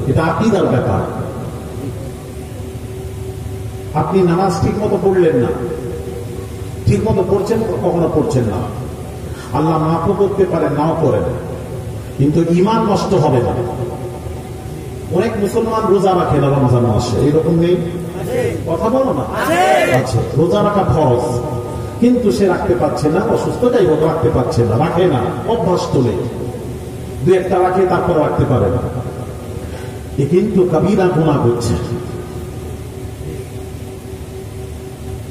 এটা আকীদার ব্যাপার। আপনি নামাজ ঠিক মতো পড়লেন না, ঠিক মতো পড়ছেন, কখনো পড়ছেন না, আল্লাহ মাফও করতে পারেন, নাও করেন, কিন্তু ঈমান নষ্ট হবে না। অনেক মুসলমান রোজা রাখে না রমজান মাসে, এইরকম নেই? কথা বলো না। আচ্ছা, রোজা রাখা ফরজ, কিন্তু সে রাখতে পারছে না, অসুস্থ যাই হোক রাখতে পারছে না, রাখে না, অভ্যাস তোলে, দু একটা রাখে তারপর রাখতে পারে না, এ কিন্তু কবিরা গুনাহ করছে।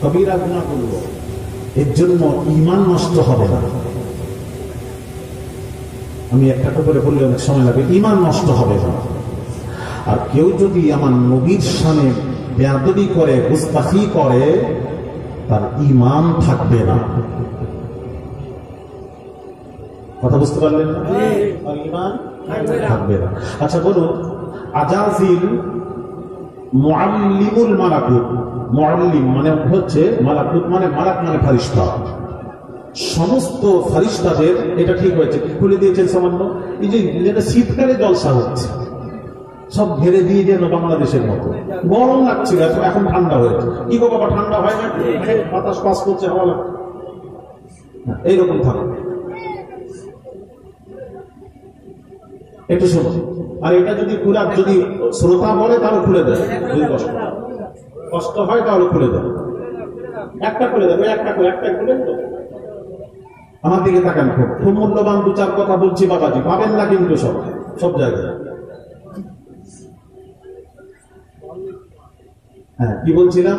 কবিরা গুনাহ করলো, এর জন্য ঈমান নষ্ট হবে না। আমি একটা করে বললে অনেক সময় লাগে, ঈমান নষ্ট হবে না। আর কেউ যদি আমার নবীর শানে বেয়াদবি করে, গুস্তাখি করে, তার ঈমান থাকবে না। কথা বুঝতে পারলেন না? আর ঈমান থাকবে না। আচ্ছা বলুন, আজাজিল মুআল্লিমুল মালাকুত, মুআল্লিম মানে হচ্ছে মালাকুত, মানে মালাক মানে ফেরেশতা, সমস্ত ফেরেশতাদের, এটা ঠিক হয়েছে, খুলে দিয়েছেন সামান্য। এই যে শীতকালে জলসা হচ্ছে, সব ঘেরে দিয়ে যেন বাংলাদেশের মতো গরম লাগছিল, এখন ঠান্ডা হয়েছে। কি গো বাবা, ঠান্ডা হয় না? বাতাস পাস করছে, হাওয়া লাগছে, এইরকম থাকবে। একটু শোনো, আর এটা যদি পুরা, যদি শ্রোতা বলে তাহলে খুলে দেয়, যদি কষ্ট হয় তাহলে খুলে দেয়, একটা খুলে দেবে, একটা করে, একটা খুলে দেবে। আমার দিকে তাকান, খুব মূল্যবান দু চার কথা বলছি বাবাজি, পাবেন না কিন্তু সব জায়গায়। হ্যাঁ, কি বলছিলাম?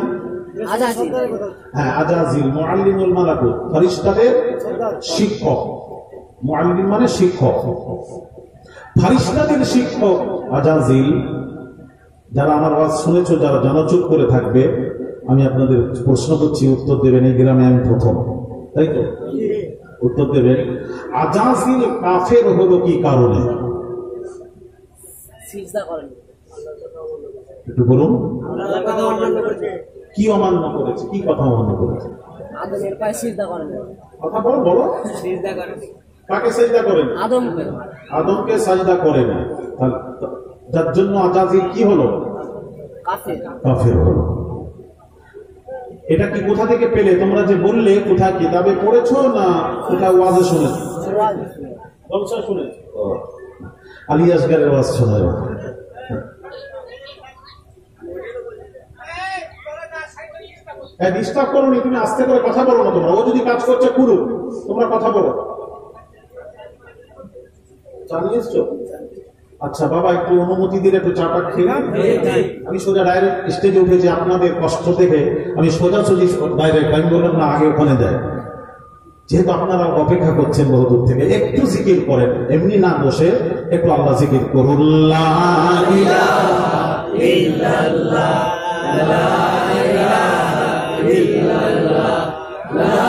হ্যাঁ, আজাজিল মুআল্লিমুল মালাকুত, ফেরেশতাদের শিক্ষক। মুআল্লিম মানে শিক্ষক, ফেরেশতাদের শিক্ষক আজাজিল। যারা আমার আওয়াজ শুনেছো, যারা জনচুপ করে থাকবে, আমি আপনাদের প্রশ্ন করছি, উত্তর দেবেন। এই গ্রামে আমি প্রথম, তাই তো? উত্তর দেবেন। আজাজিল কাফের হলো কি কারণে? একটু বলুন, কি অমান্য করেছে, কি কথা অমান্য করেছে? কথা বলো, বলো। কাকে সাজদা করেন? আদমকে সাজদা করেন, যার জন্য আজাজিল কি হলো? কাফের হলো। এটা কি কোথা থেকে পেলে? তোমরা যে বললে, কোথায় কিতাবে পড়েছো না কোথায় ওয়াজে শুনেছো? জলসা শুনেছো, আলী আসগারের ওয়াজ শোনা। ডিস্টার্ব করোনি, তুমি আস্তে করে কথা বলো না। তোমরা, ও যদি কাজ করছে করুক, তোমরা কথা বলো। চালিয়ে এসছো? আচ্ছা বাবা, একটু অনুমতি দিলে একটু চাটা খেয়ে আমি সোজা ডাইরেক্ট স্টেজে উঠেছি। আপনাদের কষ্ট দেখে আমি সোজাসুজি ডাইরেক্ট, আমি বললাম না আগে ওখানে যায়, যেহেতু আপনারা অপেক্ষা করছেন বহুদূর থেকে। একটু জিকির করেন, এমনি না বসে একটু আল্লাহ জিকির করুন। লা ইলাহা ইল্লাল্লাহ, লা ইলাহা ইল্লাল্লাহ, লা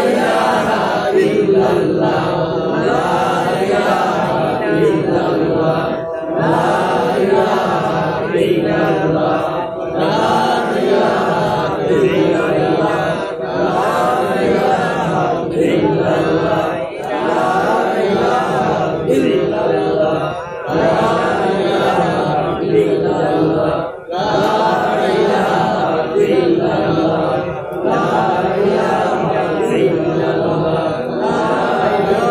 ইলাহা ইল্লাল্লাহ, লা ইলাহা ইল্লাল্লাহ, লা ইলাহা ইল্লাল্লাহ, লা ইলাহা ইল্লাল্লাহ, লা ইলাহা ইল্লাল্লাহ, লা ইলাহা ইল্লাল্লাহ, লা ইলাহা ইল্লাল্লাহ, লা ইলাহা ইল্লাল্লাহ, লা ইলাহা ইল্লাল্লাহ, লা ইলাহা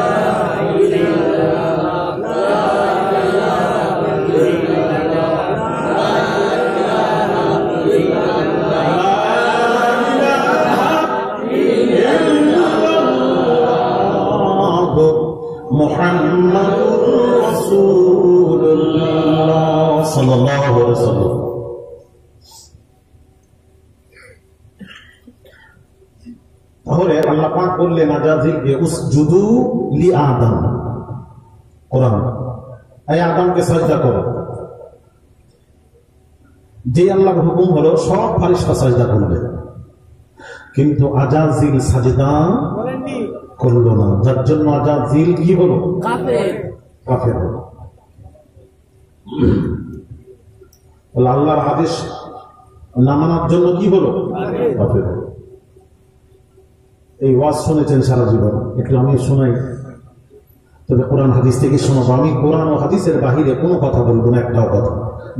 মুহাম্মাদুর রাসূলুল্লাহ সাল্লাল্লাহু আলাইহি ওয়াসাল্লাম। তাহলে আল্লাহ পাক বললেন আজাজিলকে, উসজুদু লি আদম, কোরআন, এই আদমকে সাজদা করো। যে আল্লাহর হুকুম হলো সব ফেরেশতা সাজদা করবে, কিন্তু আজাজিল সাজদা করলো না, যার জন্য আজাজিল কি হলো? কাফের হলো। আল্লাহর আদেশ না মানার জন্য কি হলো? কাফের হলো। এই ওয়াজ শুনেছেন সারা জীবন, একটু আমি শোনাই। তবে কোরআন হাদিস থেকে শোনাবো। আমি কোরআন ও হাদিসের বাহিরে কোনো কথা বলবো না, একটাও কথা।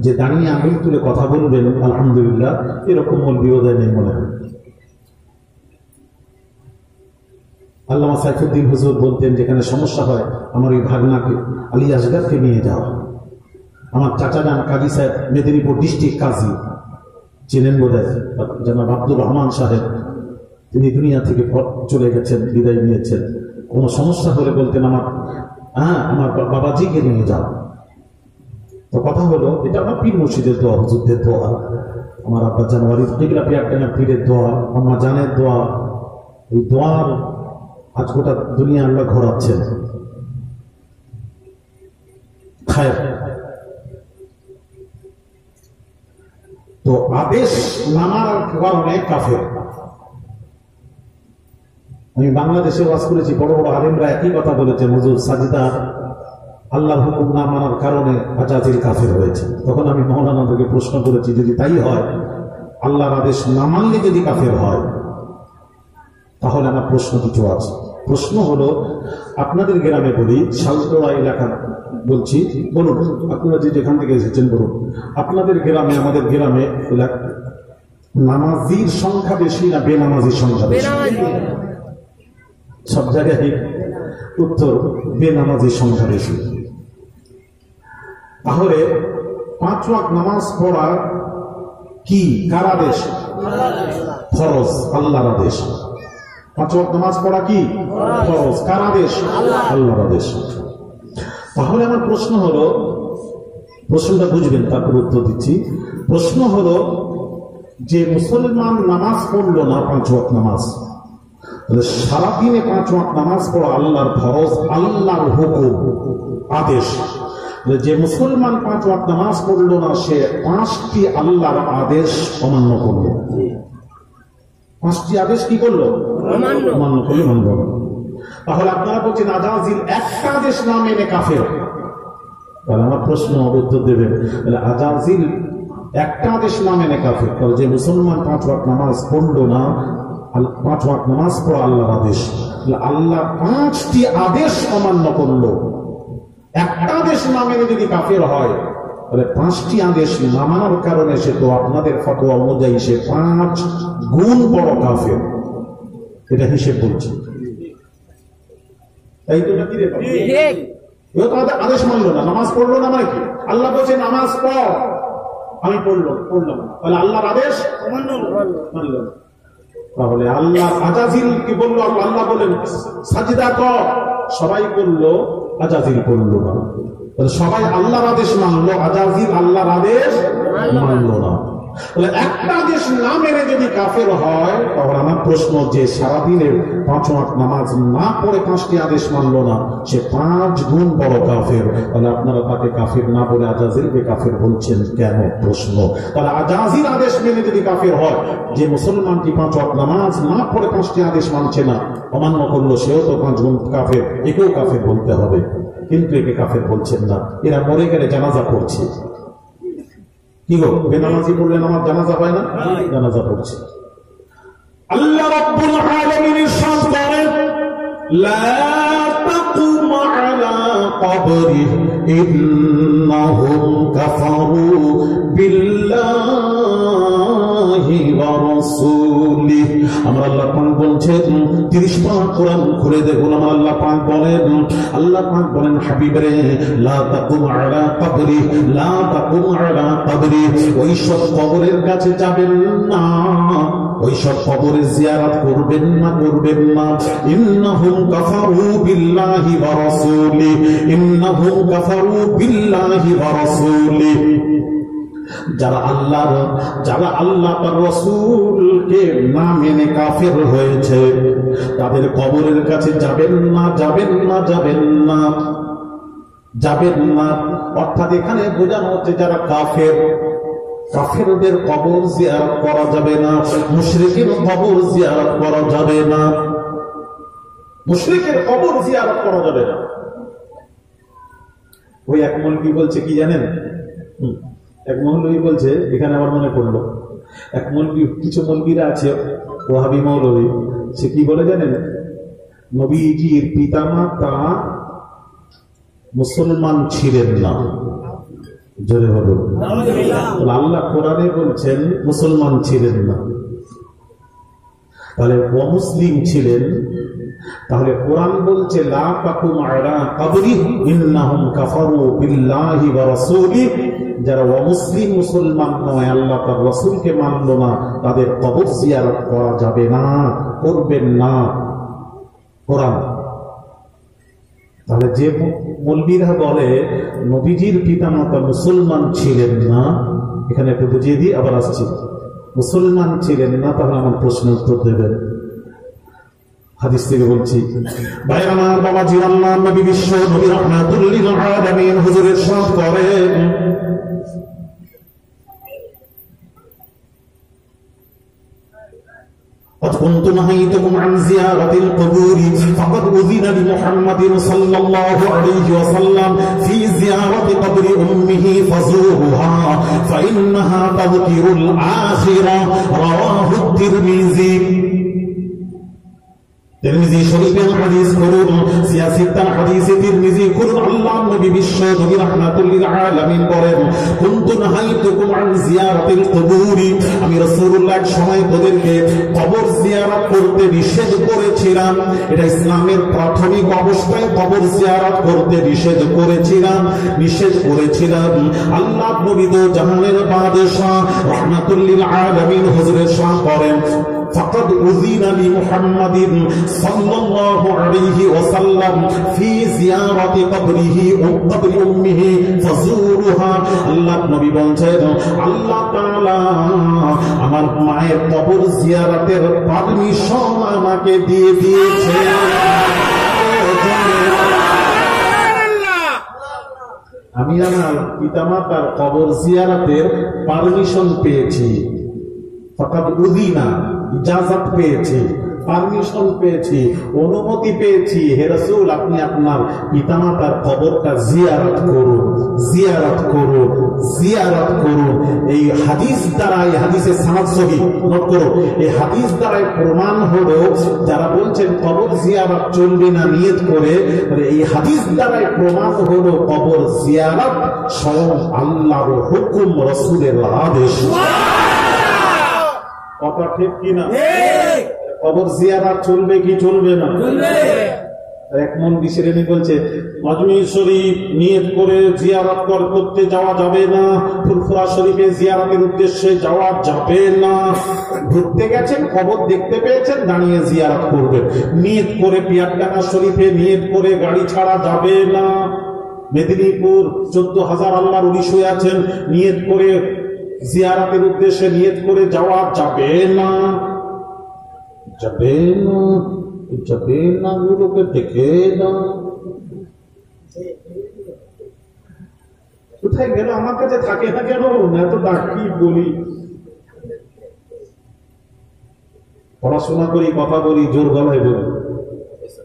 যে দাঁড়িয়ে আঙুল তুলে কথা বলবেন আলহামদুলিল্লাহ, এরকম মৌলবি নেই মনে হয়। আল্লামা সাইফুদ্দিন হুজুর বলতেন, যেখানে সমস্যা হয় আমার ওই ভাগনাকে আলী আসগারকে নিয়ে যাওয়া। আমার চাচা যান কাজী সাহেব, মেদিনীপুর ডিস্ট্রিক্ট কাজী, চেনেন বোধহয়, জনাব আব্দুর রহমান সাহেব, তিনি দুনিয়া থেকে চলে গেছেন, বিদায় নিয়েছেন। কোনো সমস্যা হলে বলতেন আমার বাবাজিকে নিয়ে যাও। তো কথা হলো, এটা আমার পীর মুর্শিদের দোয়া, হুজুরদের দোয়া, আমার আব্বা জানুয়ারি পীরের দোয়া, আমার জানের দোয়া। এই দোয়ার আজ গোটা দুনিয়া আল্লাহ ঘোরাচ্ছেন। খায়ের তো আদেশ নামার কারণে কাফের। আমি বাংলাদেশে ওয়াজ করেছি, বড় বড় আলেমরা একই কথা বলেছে, হুজুর সাজিদা আল্লাহর হুকুম না মানার কারণে আজাজিল কাফের হয়েছে। তখন আমি মৌলানাকে প্রশ্ন করেছি, যদি তাই হয়, আল্লাহর আদেশ না মানলে যদি কাফের হয়, তাহলে আমার প্রশ্ন কিছু আছে। প্রশ্ন হলো, আপনাদের গ্রামে বলি, শালতোড়া এলাকা বলছি, বলুন আপনারা যেখান থেকে এসেছেন বলুন, আপনাদের গ্রামে আমাদের গ্রামে নামাজির সংখ্যা বেশি না বেনামাজির সংখ্যা বেশি? সব জায়গায় উত্তর বেনামাজির সংখ্যা বেশি। তাহলে 5 ওয়াক্ত নামাজ পড়া কি কার আদেশ? ফরজ, আল্লাহর আদেশ। 5 ওয়াক্ত নামাজ পড়া কি ফরজ, কার আদেশ? আল্লাহর আদেশ। তাহলে আমার প্রশ্ন হলো, প্রশ্নটা বুঝবেন তারপর উত্তর দিচ্ছি। প্রশ্ন হলো যে মুসলমান নামাজ পড়লো না 5 ওয়াক্ত নামাজ, সারাদিনে 5 ওয়াক্ত নামাজ পড়া আল্লাহর ফরজ, আল্লাহর হুকুম, আদেশ। যে মুসলমান 5 ওয়াক্ত নামাজ পড়লো না, সে 5টি আল্লাহর আদেশ অমান্য করলো। 5টি আদেশ কি করলো? অমান্য করলো, মানল না। তাহলে আপনারা বলছেন আজাজিল একটা আদেশ না মেনে কাফের। তাহলে আমার প্রশ্ন উত্তর দেবেন, আজাজিল একটা আদেশ না মেনে কাফের। তাহলে যে মুসলমান 5 ওয়াক্ত নামাজ পড়লো না, 5 ওয়াক্ত নামাজ পড়া আল্লাহর আদেশ, আল্লাহ 5টি আদেশ অমান্য করলো। একটা আদেশ না মেনে যদি কাফের হয়, তাহলে 5টি আদেশ না মানার কারণে সে তো আপনাদের ফতোয়া অনুযায়ী সে 5 গুণ বড় কাফের। এটা হিসেব বলছে, তাই তো? নাকি রে ঠিক, তোমাদের আদেশ মানলো না, নামাজ পড়লো না, মানে কি? আল্লাহ বলছে নামাজ পড়, আমি পড়লাম, তাহলে আল্লাহর আদেশ মানলো না। তাহলে আল্লাহ আজাজিল কি বললো? আল্লাহ বলেন সাজদা কর, সবাই করলো, আজাজিল করলো না। তাহলে সবাই আল্লাহর আদেশ মানলো, আজাজিল আল্লাহর আদেশ মানলো না। তাহলে একটা আদেশ না মেনে যদি কাফের হয়, তাহলে আমার প্রশ্ন, যে সারাদিনের 5 ওয়াক্ত নামাজ না পড়ে 5টি আদেশ মানলো না, সে 5 গুণ বড় কাফের। তাহলে আপনারা তাকে কাফের না বলে আজাজিলকে কাফের বলছেন কেন? প্রশ্ন। তাহলে আজাজিল আদেশ মেনে যদি কাফের হয়, যে মুসলমানটি 5 ওয়াক্ত নামাজ না পড়ে 5টি আদেশ মানছে না, অমান্য করলো, সেও তো 5 গুণ কাফের, একেও কাফের বলতে হবে। কিন্তু একে কাফের বলছেন না। এরা মরে গেলে জানাজা পড়ছে। কি গো, বেনামাজি পড়লে আমার জানাজা হয় না? জানাজা পড়ছে। আল্লাহ রাব্বুল আলামিন ইরশাদ করেন, লা তাকুম আলা কবরি ইন্নাহুম কাফারু বিল্লাহি ওয়া রাসূলিহি। আমরা আল্লাহ পাক বলছেন, 30 পারা কোরআন খুলে দেখুন, আমার আল্লাহ পাক বলেন হাবিবরে, লা তাকুম আলা কবরি, লা তাকুম আলা কবরি, ওই সব কবরের কাছে যাবেন না, ওই সব কবরের জিয়ারত করবেন না। ইন্নাহুম কাফারু বিল্লাহি ওয়া রাসূলিহি, ইন্নাহুম কাফারু বিল্লাহি ওয়া রাসূলিহি। যারা আল্লাহ তার রাসূলকে না মেনে কাফের হয়েছে, তাদের কবরের কাছে যাবেন না। অর্থাৎ এখানে বোঝানো হচ্ছে যারা কাফেরদের কবর জিয়ারত করা যাবে না, মুশরিকের কবর জিয়ারত করা যাবে না, মুশরিকের কবর জিয়ারত করা যাবে না। ওই এক মৌলবি বলছে কি জানেন? এক মৌলবি বলছে, এখানে আমার মনে পড়লো, এক মৌলবি, কিছু মৌলবিরা আছে ওয়াহাবি মৌলবি, সে কি বলে জানেন? নবীজির পিতামাতা মুসলমান ছিলেন না। জোরে বলুন। আল্লাহ কোরআনে বলছেন মুসলমান ছিলেন না, তাহলে অমুসলিম ছিলেন। তাহলে কোরআন বলছে লা তাকুম আলা কবরি ইন্নাহুম কাফারু বিল্লাহি ওয়া রাসূলিহি, যারা অমুসলিম মুসলমান নয়, আল্লাহ তার রাসূলকে মানল না, তাদের কবর জিয়ারত করা যাবে না, করবেন না। কোরআন। তাহলে যে মৌলবীরা বলে নবীজির পিতামাতা মুসলমান ছিলেন না, এখানে একটু বুঝিয়ে দিই, আবার আসছি। মুসলমান ছিলেন না, তাহলে আমার প্রশ্নের উত্তর দেবেন। হাদিস থেকে বলছি, ভাই আমার বাবাজি, আল্লাহ নবী বিশ্ব নবী রাহমাতুল লিল আলামিন হুজুরের সাথ করেন كنت نهيتكم عن زيارة القبور فقد أذن لمحمد صلى الله عليه وسلم في زيارة قبر أمه فزورها فإنها تذكر الآخرة رواه الترمذي। তিরমিজি শরীফের হাদিস করুন, সিয়াসিতার হাদিসে তিরমিজি করুন। আল্লাহ নবী বিশ্ব নবী রাহমাতুল লিল আলামিন বলেন, কুনতু নাহাইতুকুম আন জিয়ারাতিল কুবুরি, আমি রাসূলুল্লাহ এক সময় তোদেরকে কবর জিয়ারত করতে নিষেধ করেছিলাম। এটা ইসলামের প্রাথমিক অবস্থায় কবর জিয়ারত করতে নিষেধ করেছিলাম। আল্লাহ নবী তো জাহানের বাদশা রাহমাতুল লিল আলামিন হুজুরের শান করেন, فقد أذن لمحمد صلى الله عليه وسلم في زيارة قبره قبر أمه فزورها। আল্লাহ নবী বলেন, আল্লাহ তাআলা আমার মায়ের কবর জিয়ারতের পারমিশন আমাকে দিয়ে দিয়েছে। আমি আমার পিতামাতার কবর জিয়ারতের পারমিশন পেয়েছি। ফাকাদ উযিনা, ইজাজত পেয়েছি, পারমিশন পেয়েছি, অনুমতি পেয়েছি, হে রাসূল আপনি আপনার পিতামাতার কবরটা জিয়ারত করুন। এই হাদিস দ্বারা, এই হাদিসের সনদ সহিহ, নোট করো, এই হাদিস দ্বারাই প্রমাণ হলো যারা বলছেন কবর জিয়ারত চলবে না নিয়ত করে, এই হাদিস দ্বারাই প্রমাণ হলো কবর জিয়ারত স্বয়ং আল্লাহর হুকুম, রাসূলের আদেশ। কথা ঠিক কিনা? কবর জিয়ারত চলবে কি চলবে না? এক মন বিশরেনি বলছে আজমির শরীফ নিয়ত করে জিয়ারত করতে যাওয়া যাবে না, ফুরফুরা শরীফে জিয়ারতের উদ্দেশ্যে যাওয়া যাবে না। ঘুরতে গেছেন, কবর দেখতে পেয়েছেন, দাঁড়িয়ে জিয়ারত করবেন। নিয়ত করে পিয়ারডাঙ্গা শরীফে নিয়ত করে গাড়ি ছাড়া যাবে না। মেদিনীপুর 14,000 আল্লাহর ওলি শুয়ে আছেন, নিয়ত করে জিয়ারতের উদ্দেশ্যে নিয়ত করে যাওয়া যাবে না। গুলোকে দেখে না, কোথায় গেল? আমার কাছে থাকে না কেন? এত ডাকি বলি, পড়াশোনা করি, কথা বলি, জোর গলায় বলি,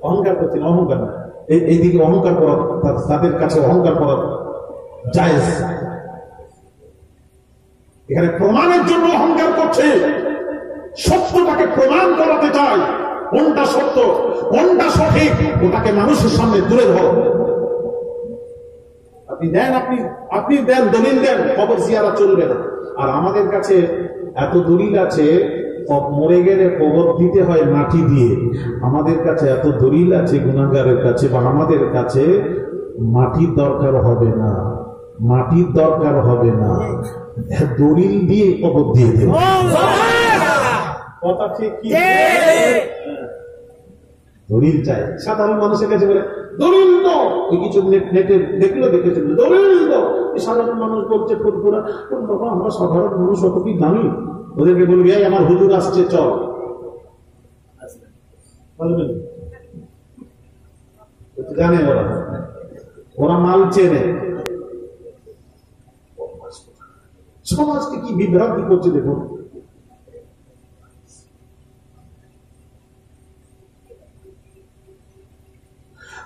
অহংকার করছি না। অহংকার না, এইদিকে অহংকার করা, তাদের কাছে অহংকার করা জায়েজ। এখানে প্রমাণের জন্য অহংকার করছে, সত্যটাকে প্রমাণ করাতে চায়। কোনটা সত্য, কোনটা সঠিক, ওটাকে মানুষের সামনে তুলে ধরো। আপনি দেন, দলিল দেন, কবর জিয়ারত চলবে না। আর আমাদের কাছে এত দলিল আছে, মরে গেলে কবর দিতে হয় মাটি দিয়ে। আমাদের কাছে এত দলিল আছে গুনাহগারের কাছে বা আমাদের কাছে, মাটির দরকার হবে না, দলিল দিয়ে কবর দিয়ে দেব। কথা ঠিক কি? দলিল চাই। সাধারণ মানুষের কাছে বলে দলিল দাও, ওই কিছু নেটে দেখেছেন দলিল দাও। সাধারণ মানুষ বলছে ফুরফুরা, আমরা সাধারণ মানুষ অত কি জানি? ওদেরকে বলবি আমার হুজুর আসছে, চল। জানে ওরা মাল চেনে। সমাজকে কি বিভ্রান্তি করছে দেখুন।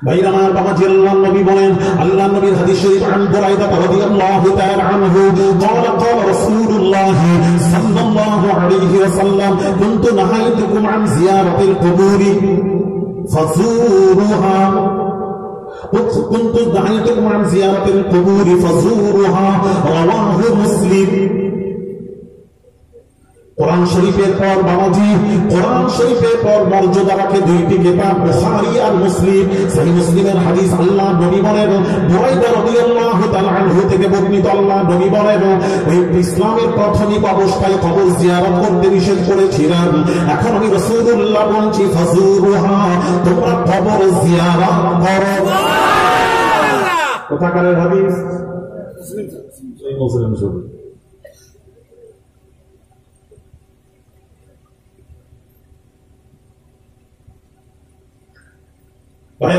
ভাইরা আমার বাবাজি, আল্লাহর নবী বলেন, আল্লাহর নবীর হাদিস শরীফ আন বুরাইদা রাদিয়াল্লাহু তাআলা আনহু قال قال رسول الله صلى الله عليه وسلم كنت نهيتكم عن زيارة القبور فزوروها كنت دعيتكم عن زيارة القبور فزوروها رواه مسلم কোরআন শরীফের পর বাবাজি কোরআন শরীফের পর মর্যাদা রাখে দুইটি কিতাব বুখারী আর মুসলিম। সহিহ মুসলিমের হাদিস আল্লাহ নবী বলেন, বুরাইদা রাদিয়াল্লাহু তাআলা আনহু থেকে বর্ণিত, আল্লাহ নবী বলেন, ওই ইসলামের প্রাথমিক অবস্থায় কবর জিয়ারত করতে নিষেধ করেছিলেন। এখন আমি রাসূলুল্লাহ বলছি ফাজুরুহা, তোমরা কবর জিয়ারত করো। কোথাকার হাদিস? মুসলিম শরীফ।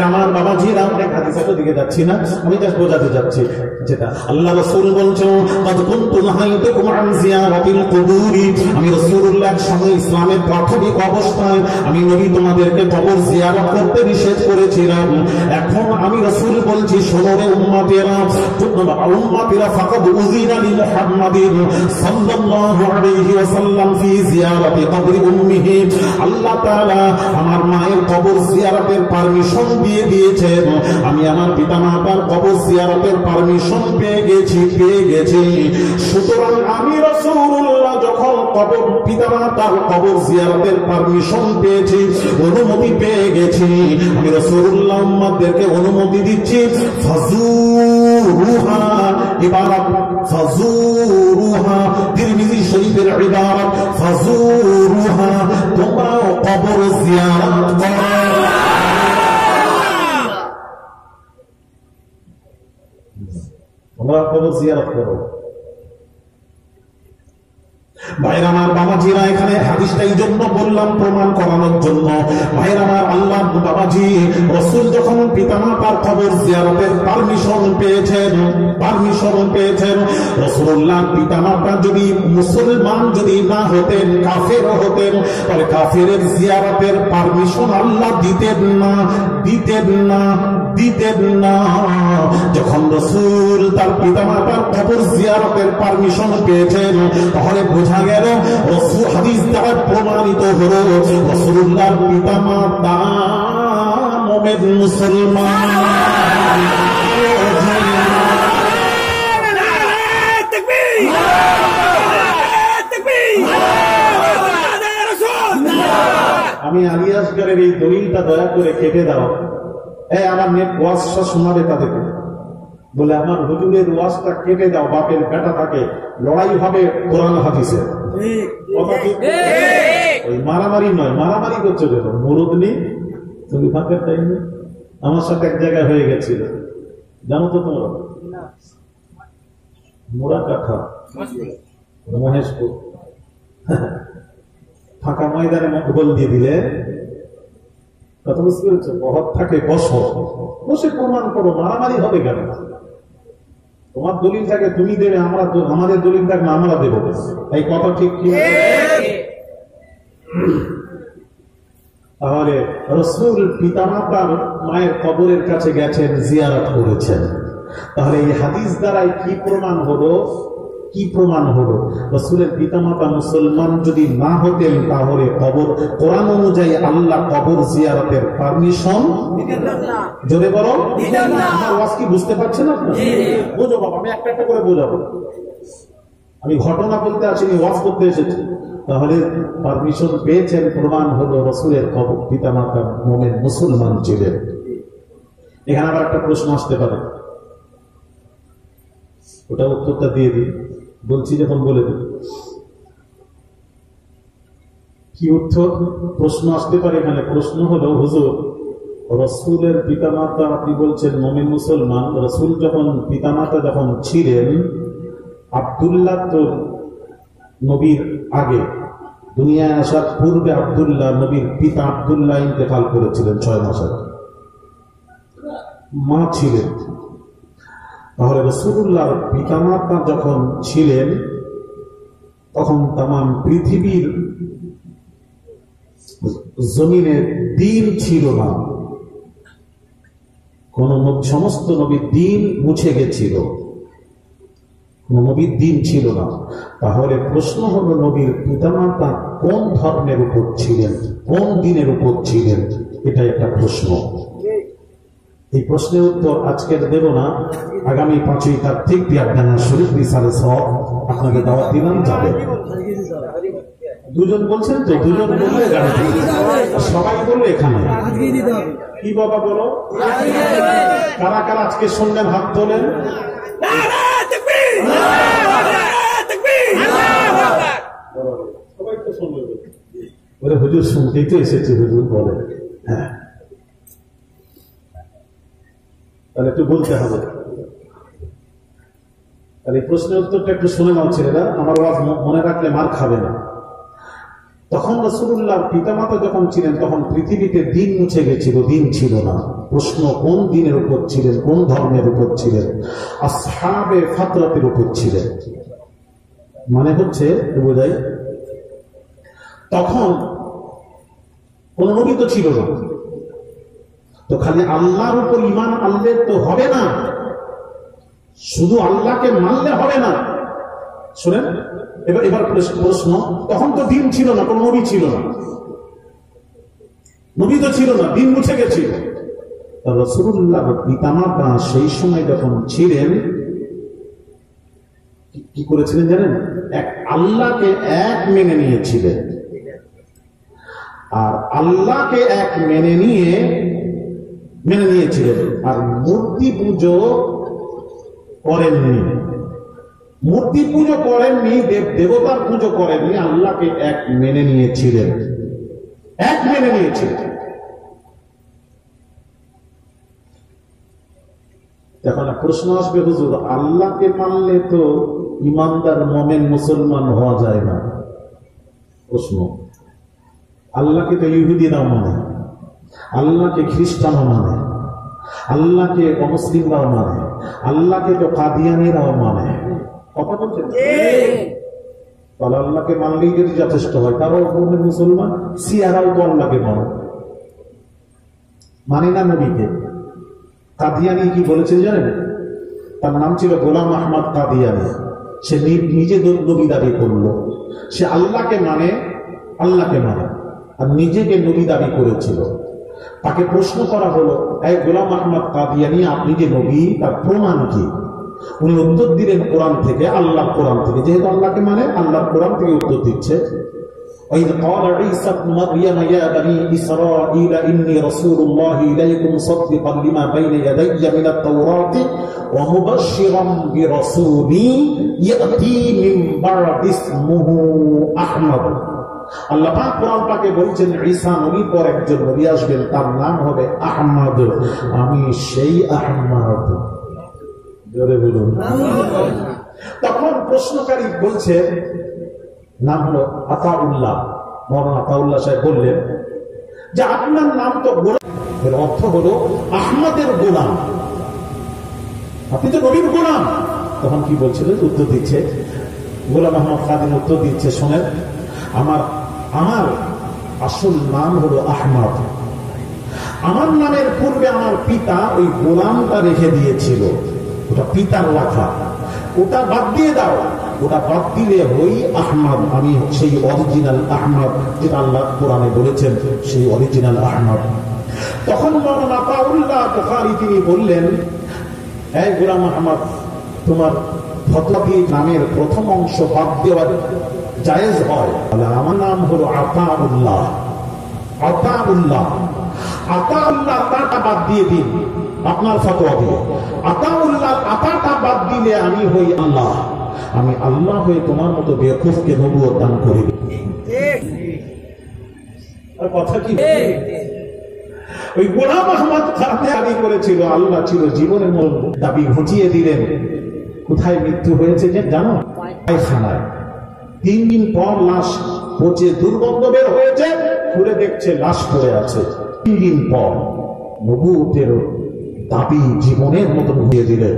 আমার বাবাজিরা অনেক হাদিসের দিকে যাচ্ছি না, আমি জাস্ট বোঝাতে যাচ্ছি যেটা আল্লাহ রাসূল বলছেন, আমি রাসূলুল্লাহ সময় ইসলামের প্রাথমিক অবস্থায় আমি নবী তোমাদেরকে কবর জিয়ারত করতে নিষেধ করেছিলাম। এখন আমি রাসূল বলছি, শোনো রে উম্মতেরা, ফাকাদ উযিনা লি মুহাম্মাদিন সাল্লাল্লাহু আলাইহি ওয়াসাল্লাম ফি জিয়ারাতি কবরি উম্মিহি। আল্লাহ তাআলা আমার মায়ের কবর জিয়ারতের পারমিশন দিয়ে দিয়েছেন। আমি আমার পিতামাতার কবর জিয়ারতের পারমিশন পেয়ে গেছি। সুতরাং আমি রাসূলুল্লাহ যখন কবর পিতামাতার কবর জিয়ারতের পারমিশন পেয়েছি, অনুমতি পেয়ে গেছি, আমি রাসূলুল্লাহ উম্মতদেরকে অনুমতি দিচ্ছি, ফাজুরুহা, ইবারত ফাজুরুহা, তিরমিজি শরীফের ইবারত ফাজুরুহা, তোমরা কবর জিয়ারত করো। তোমরা কবর জিয়ারত করো। ভাইরা আমার বাবাজিরা, এখানে হাদিসটা এই জন্য বললাম প্রমাণ করানোর জন্য। ভাইরা আমার, আল্লাহ বাবাজি রাসূল যখন পিতামাতার কবর জিয়ারতের পারমিশন পেয়েছেন, রাসূলুল্লাহ পিতামাতা যদি মুসলমান যদি না হতেন, কাফের হতেন, তাহলে কাফেরের জিয়ারতের পারমিশন আল্লাহ দিতেন না। যখন রাসূল তার পিতামাতার কবর জিয়ারতের পারমিশন পেয়েছেন, তাহলে বোঝা গেল, রাসূল হাদিস দ্বারা প্রমাণিত হলো, রাসূলুল্লাহর পিতামাতা মুমিন মুসলমান। আমি আলিয়াসগড়ের এই দলিলটা দয়া করে কেটে দাও। আমার নেট ওয়াজটা শোনাবে তাদেরকে বলে, আমার হুজুরের ওয়াজটা কেটে দাও, বাপের বেটা থাকে, লড়াই হবে কোরআন হাদিসের। ওই মারামারি নয়, মারামারি করছো কেন? মুরুদনি তুমি ফাঁকের টাইমে আমার সাথে এক জায়গায় হয়ে গেছিল, জানো তো তোমরা? মুরাকাঠা, মহেশপুর, ফাঁকা ময়দানে গোল দিয়ে দিলে, কথা বুঝতে পেরেছ? মহৎ থাকে, বসে প্রমাণ করো, মারামারি হবে কেন? তোমার দলিল থাকে তুমি দেবে, আমাদের দলিল থাকলে আমরা দেবো। এই কথা ঠিক কি? তাহলে রাসূল পিতামাতার মায়ের কবরের কাছে গেছেন, জিয়ারত করেছেন। তাহলে এই হাদিস দ্বারাই কি প্রমাণ হলো? রাসূলের পিতামাতা মুসলমান যদি না হতেন, তাহলে কোরআন অনুযায়ী আল্লাহ কবর জিয়ারতের পারমিশন জোরে বলো। আমার ওয়াজ কি বুঝতে পারছেন আপনারা? বুঝো বাবা, আমি একটা করে বোঝাবো। আমি ঘটনা বলতে আসিনি, ওয়াজ করতে এসেছি। তাহলে পারমিশন পেয়েছেন, প্রমাণ হলো রাসূলের কবর পিতামাতা মুমিন মুসলমান ছিলেন। এখানে আবার একটা প্রশ্ন আসতে পারে, ওটা উত্তরটা দিয়ে দিই, বলছি যখন বলে দিই। কি উত্তর? প্রশ্ন আসতে পারে এখানে। প্রশ্ন হলো, হুজুর রাসূলের পিতামাতা আপনি বলছেন মুমিন মুসলমান, রাসূল যখন পিতামাতা যখন ছিলেন, আব্দুল্লাহ তো নবীর আগে, দুনিয়ায় আসার পূর্বে আব্দুল্লাহ, নবীর পিতা আব্দুল্লাহ ইন্তেকাল করেছিলেন 6 মাস আগে, মা ছিলেন। তাহলে রাসূলুল্লাহর পিতামাতা যখন ছিলেন, তখন তামাম পৃথিবীর জমিনে দ্বীন ছিল না, সমস্ত নবীর দ্বীন মুছে গেছিল, কোন নবীর দ্বীন ছিল না। তাহলে প্রশ্ন হলো, নবীর পিতামাতা কোন ধর্মের উপর ছিলেন, কোন দ্বীনের উপর ছিলেন? এটা একটা প্রশ্ন। এই প্রশ্নের উত্তর আজকে দেব না, আগামী 5ই কার্তিক পিয়ারডাঙ্গা শরীফ রিসালে সব আপনাকে দাওয়াত দিলাম, যাবে। দুজন বলছেন তো, দুজন বললে সবাই বললে এখানে কি বাবা বলো, কারা কারা আজকে শুনলেন হাত তোলেন। সবাই তো শুনলেন, ওরে হুজুর শুনতেই তো এসেছে, হুজুর বলে। হ্যাঁ, তাহলে একটু বলতে হবে। তাহলে এই প্রশ্নের উত্তরটা একটু শুনে নাও ছেলেরা, আমার ওয়াজ মনে রাখলে মার খাবে না। তখন রাসূলুল্লাহর পিতামাতা যখন ছিলেন তখন পৃথিবীতে দিন মুছে গেছিল, দিন ছিল না। প্রশ্ন কোন দিনের উপর ছিলেন, কোন ধর্মের উপর ছিলেন? আসহাবে ফাতরাতের উপর ছিলেন। মানে হচ্ছে বোঝাই, তখন কোন নবী তো ছিল না, তো খালি আল্লাহর উপর ঈমান আনলে তো হবে না, শুধু আল্লাহকে মানলে হবে না। শুনেন, এবার প্রশ্ন, তখন তো দিন ছিল না, কোন নবী ছিল না, নবী তো ছিল না, দিন মুছে গেছিল। রাসূলুল্লাহ পিতামাতা সেই সময় যখন ছিলেন কি করেছিলেন জানেন? আল্লাহকে এক মেনে নিয়েছিলেন, আর আল্লাহকে এক মেনে নিয়েছিলেন, আর মূর্তি পুজো করেননি, মূর্তি পুজো করেননি, দেবতার পুজো করেননি, আল্লাহকে এক মেনে নিয়েছিলেন, এক মেনে নিয়েছিলেন। এখন প্রশ্ন আসবে, হুজুর আল্লাহকে মানলে তো ইমানদার মুমিন মুসলমান হওয়া যায় না। প্রশ্ন, আল্লাহকে তো ইহুদিরাও মানে, আল্লাহকে খ্রিস্টানও মানে, আল্লাহকে অমুসলিমরাও মানে, আল্লাহকে তো কাদিয়ানিরাও মানে। কথা বলছেন? তাহলে আল্লাহকে মানলেই যদি যথেষ্ট হয়, তারাও মুমিন মুসলমান, সিয়ারাও তো আল্লাহকে মানে না নবীকে। কাদিয়ানি কি বলেছে জানেন? তার নাম ছিল গোলাম আহমদ কাদিয়ানি। সে নিজে নবী দাবি করলো, সে আল্লাহকে মানে আর নিজেকে নবী দাবি করেছিল। তাকে প্রশ্ন করা হলো, এই গোলাম আহমদ কাদিয়ানি, আপনি যে নবী, তার প্রমাণ কি? উনি উত্তর দিলেন কোরআন থেকে, আল্লাহ কোরআন থেকে। যেহেতু আল্লাহকে মানে, আল্লাহ কোরআন থেকে উত্তর দিচ্ছে। وإذ قال عيسى ابن مريم يا بني إسرائيل إني رسول الله إليكم مصدقا لما بين يدي من التوراة ومبشرا برسول يأتي من بعد اسمه أحمد। আল্লাহ পাক কোরআন পাকে বলছেন, ঈসা নবীর পর একজন নবী আসবেন, তার নাম হবে আহমদ, আমি সেই আহমদ। জোরে বলুন। তখন প্রশ্নকারী বলছে, নাম হলো আতাউল্লাহ, মৌলানা আতাউল্লাহ সাহেব বললেন যে আপনার নাম তো গোলাম, এর অর্থ হলো আহমদের গোলাম, আপনি তো নবীর গোলাম। তখন কি বলছিলেন? উত্তর দিচ্ছে গোলাম আহমদ কাদির, উত্তর দিচ্ছে, শোনেন, আমার আসল নাম হলো আহমদ। আমার নামের পূর্বে আমার পিতা ওই গোলামটা রেখে দিয়েছিল, ওটা পিতার লেখা, ওটা বাদ দিয়ে দাও, ওটা বাদ দিলে হই আহমদ, আমি সেই অরিজিনাল আহমদ, যেটা আল্লাহ কোরআনে বলেছেন, সেই অরিজিনাল আহমদ। তখন মৌলানা আতাউল্লাহ বুখারী তিনি বললেন, এই গোলাম আহমদ, তোমার ফতোয়া নামের প্রথম অংশ বাদ দেওয়া জায়েজ হয়, তাহলে আমার নাম হলো আতাউল্লাহ। আতাউল্লাহ, আতাউল্লাহ তাটা বাদ দিয়ে দিন আপনার ফতোয়া দিয়ে, আতাউল্লাহ আতাটা বাদ দিলে আমি হই আল্লাহ, আমি আল্লাহ হয়ে তোমার মতো বেকুফকে নবুয়ত দান করি। কথা কি? ওই গোলাম আহমদ দাবি করেছিল আল্লাহ ছিল, জীবনের দাবি ঘুচিয়ে দিলেন। কোথায় মৃত্যু হয়েছে যে জানো? পায়খানায়। 3 দিন পর লাশ পচে দুর্গন্ধ বের হয়েছে, ঘুরে দেখছে লাশ পড়ে আছে। 3 দিন পর নবুয়তের দাবি জীবনের মতো ঘুরিয়ে দিলেন।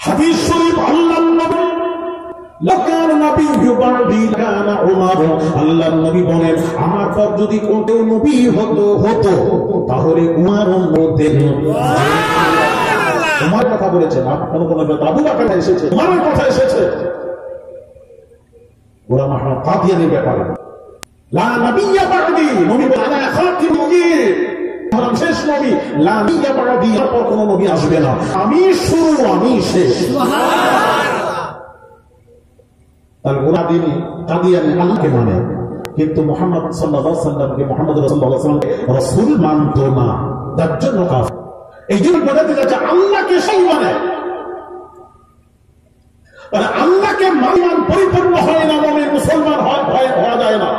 হাদিস শরীফ, আল্লাহর নবী লাকান নবিয়্যু বাদি কানা উমর, আল্লাহর নবী বলেন, আমার পর যদি কেউ নবী হতো তাহলে উমর হতেন। উমর কথা বলেছেন, কোন আবু বকর এসেছে, উমরের কথা এসেছে। গোলাম আহমদ কাদিয়ানির ব্যাপারে, লা নবিয়্যা বাদি, নবী বলেন, আনা খাতিমুল নবিয়্যিন, শেষ নবী, লা নবিয়্যা বা'দি, তারপর কোন নবী আসবে না, আমি শুরু আমি শেষ। তার গোলাদিনী কাদিয়ানি আল্লাহকে মানে, কিন্তু মুহাম্মদ সাল্লাল্লাহু আলাইহি ওয়াসাল্লামকে, মুহাম্মদ রাসূলুল্লাহ সাল্লাল্লাহু আলাইহি ওয়াসাল্লাম রাসূল মানত না, তার জন্য কাফের। এই জন্য বলতে যাচ্ছে আল্লাহকে সেই মানে, আল্লাহকে মান পরিপূর্ণ হয় না, মুমিন মুসলমান হওয়া যায় না।